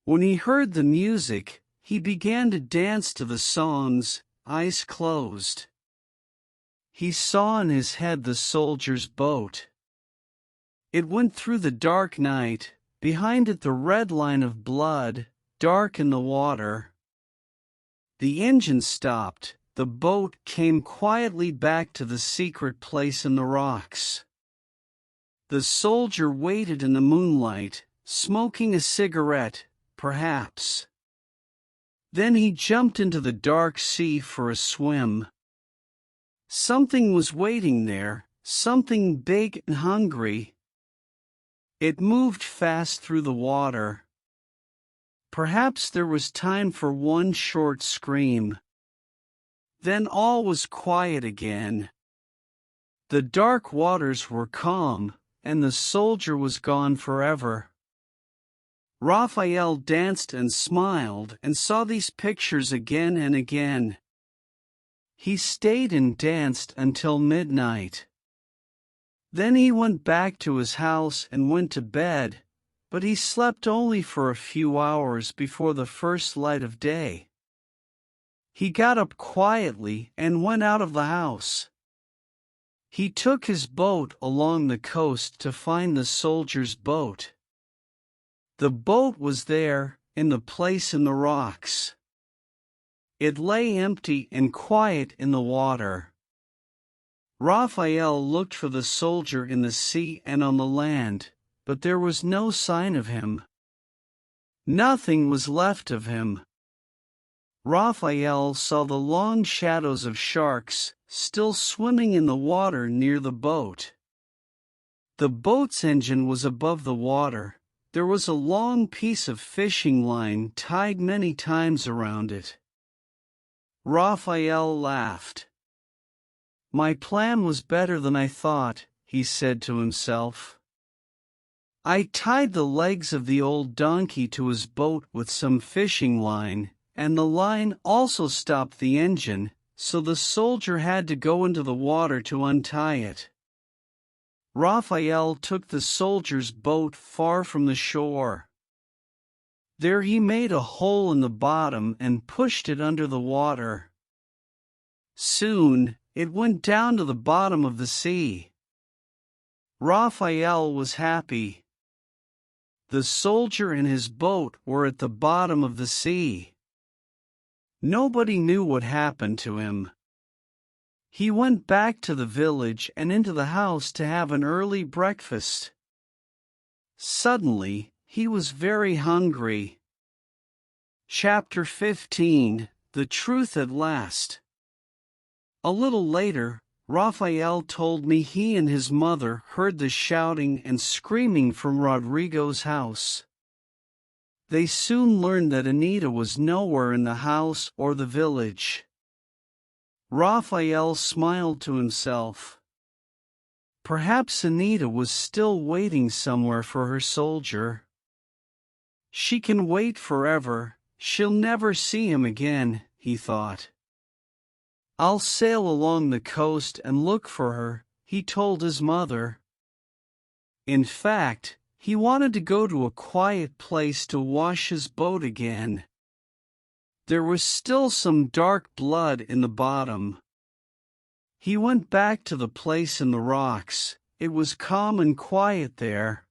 When he heard the music, he began to dance to the songs, eyes closed. He saw in his head the soldier's boat. It went through the dark night, behind it the red line of blood, dark in the water. The engine stopped, the boat came quietly back to the secret place in the rocks. The soldier waited in the moonlight, smoking a cigarette, perhaps. Then he jumped into the dark sea for a swim. Something was waiting there, something big and hungry. It moved fast through the water. Perhaps there was time for one short scream. Then all was quiet again. The dark waters were calm, and the soldier was gone forever. Raphael danced and smiled and saw these pictures again and again. He stayed and danced until midnight. Then he went back to his house and went to bed, but he slept only for a few hours before the first light of day. He got up quietly and went out of the house. He took his boat along the coast to find the soldier's boat. The boat was there, in the place in the rocks. It lay empty and quiet in the water. Raphael looked for the soldier in the sea and on the land, but there was no sign of him. Nothing was left of him. Raphael saw the long shadows of sharks, still swimming in the water near the boat. The boat's engine was above the water. There was a long piece of fishing line tied many times around it. Raphael laughed. "My plan was better than I thought," he said to himself. "I tied the legs of the old donkey to his boat with some fishing line, and the line also stopped the engine, so the soldier had to go into the water to untie it." Raphael took the soldier's boat far from the shore. There he made a hole in the bottom and pushed it under the water. Soon, it went down to the bottom of the sea. Raphael was happy. The soldier and his boat were at the bottom of the sea. Nobody knew what happened to him. He went back to the village and into the house to have an early breakfast. Suddenly, he was very hungry. Chapter 15, The Truth at Last. A little later, Raphael told me he and his mother heard the shouting and screaming from Rodrigo's house. They soon learned that Anita was nowhere in the house or the village. Raphael smiled to himself. Perhaps Anita was still waiting somewhere for her soldier. She can wait forever, she'll never see him again, he thought. I'll sail along the coast and look for her, he told his mother. In fact, he wanted to go to a quiet place to wash his boat again. There was still some dark blood in the bottom. He went back to the place in the rocks. It was calm and quiet there.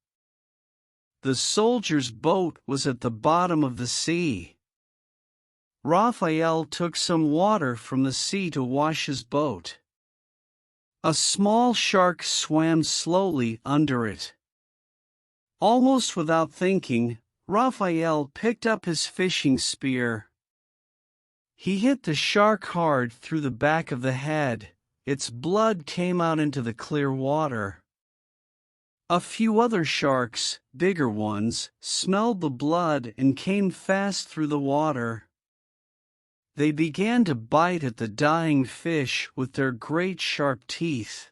The soldier's boat was at the bottom of the sea. Raphael took some water from the sea to wash his boat. A small shark swam slowly under it. Almost without thinking, Raphael picked up his fishing spear. He hit the shark hard through the back of the head. Its blood came out into the clear water. A few other sharks, bigger ones, smelled the blood and came fast through the water. They began to bite at the dying fish with their great sharp teeth.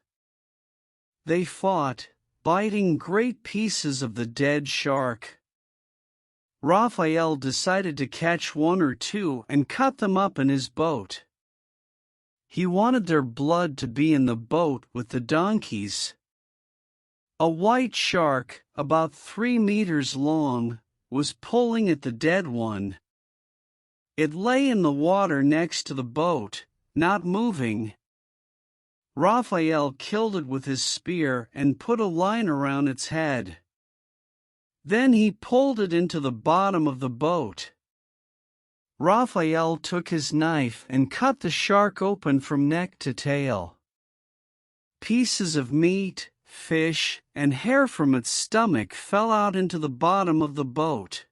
They fought, biting great pieces of the dead shark. Raphael decided to catch one or two and cut them up in his boat. He wanted their blood to be in the boat with the donkeys. A white shark, about 3 meters long, was pulling at the dead one. It lay in the water next to the boat, not moving. Raphael killed it with his spear and put a line around its head. Then he pulled it into the bottom of the boat. Raphael took his knife and cut the shark open from neck to tail. Pieces of meat, fish, and hair from its stomach fell out into the bottom of the boat.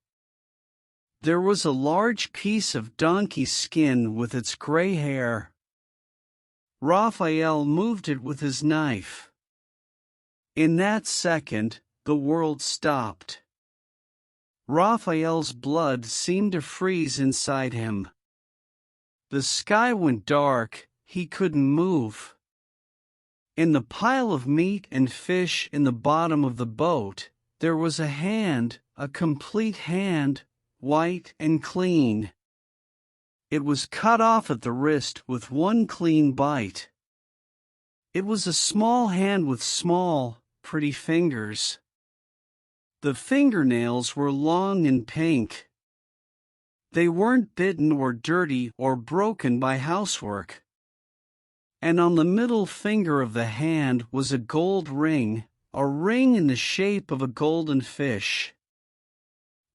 There was a large piece of donkey skin with its gray hair. Raphael moved it with his knife. In that second, the world stopped. Raphael's blood seemed to freeze inside him. The sky went dark, he couldn't move. In the pile of meat and fish in the bottom of the boat, there was a hand, a complete hand, white and clean. It was cut off at the wrist with one clean bite. It was a small hand with small, pretty fingers. The fingernails were long and pink. They weren't bitten or dirty or broken by housework. And on the middle finger of the hand was a gold ring, a ring in the shape of a golden fish.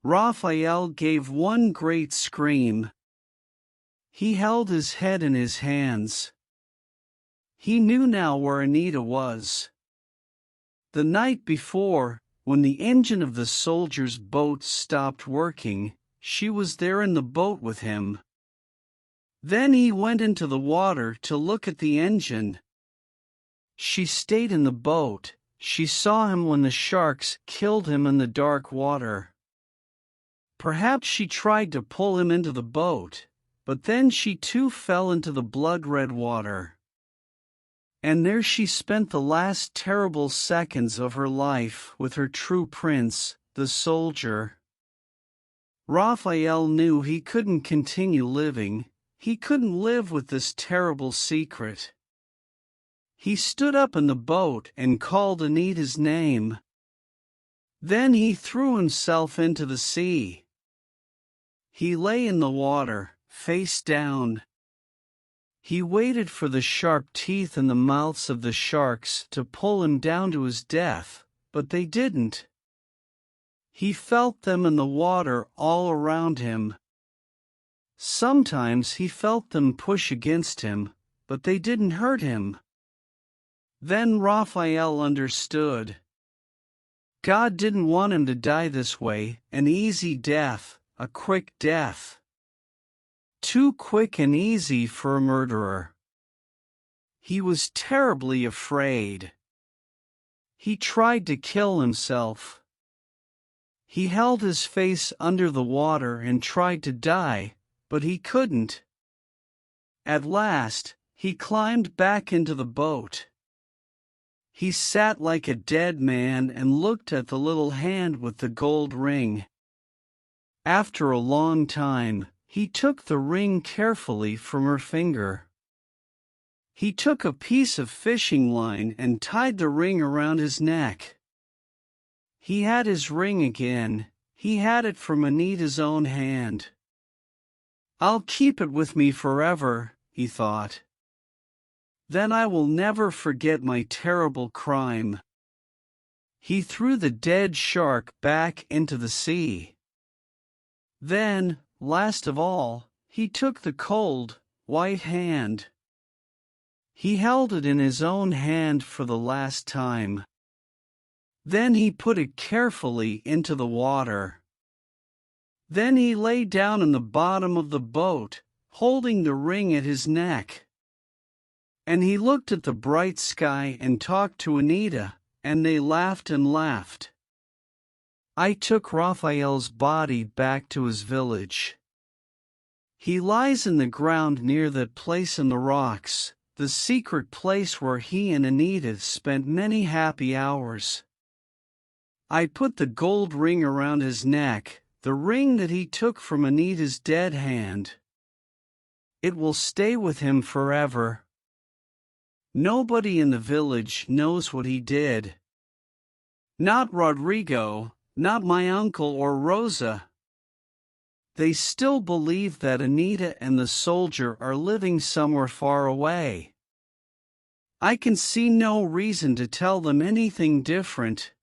Raphael gave one great scream. He held his head in his hands. He knew now where Anita was. The night before, when the engine of the soldier's boat stopped working, she was there in the boat with him. Then he went into the water to look at the engine. She stayed in the boat. She saw him when the sharks killed him in the dark water. Perhaps she tried to pull him into the boat, but then she too fell into the blood-red water. And there she spent the last terrible seconds of her life with her true prince, the soldier. Raphael knew he couldn't continue living. He couldn't live with this terrible secret. He stood up in the boat and called Anita's name. Then he threw himself into the sea. He lay in the water, face down. He waited for the sharp teeth in the mouths of the sharks to pull him down to his death, but they didn't. He felt them in the water all around him. Sometimes he felt them push against him, but they didn't hurt him. Then Raphael understood. God didn't want him to die this way, an easy death, a quick death. Too quick and easy for a murderer. He was terribly afraid. He tried to kill himself. He held his face under the water and tried to die, but he couldn't. At last, he climbed back into the boat. He sat like a dead man and looked at the little hand with the gold ring. After a long time, he took the ring carefully from her finger. He took a piece of fishing line and tied the ring around his neck. He had his ring again. He had it from Anita's own hand. I'll keep it with me forever, he thought. Then I will never forget my terrible crime. He threw the dead shark back into the sea. Then, last of all, he took the cold, white hand. He held it in his own hand for the last time. Then he put it carefully into the water. Then he lay down in the bottom of the boat, holding the ring at his neck. And he looked at the bright sky and talked to Anita, and they laughed and laughed. I took Raphael's body back to his village. He lies in the ground near that place in the rocks, the secret place where he and Anita spent many happy hours. I put the gold ring around his neck, the ring that he took from Anita's dead hand. It will stay with him forever. Nobody in the village knows what he did. Not Rodrigo, not my uncle or Rosa. They still believe that Anita and the soldier are living somewhere far away. I can see no reason to tell them anything different.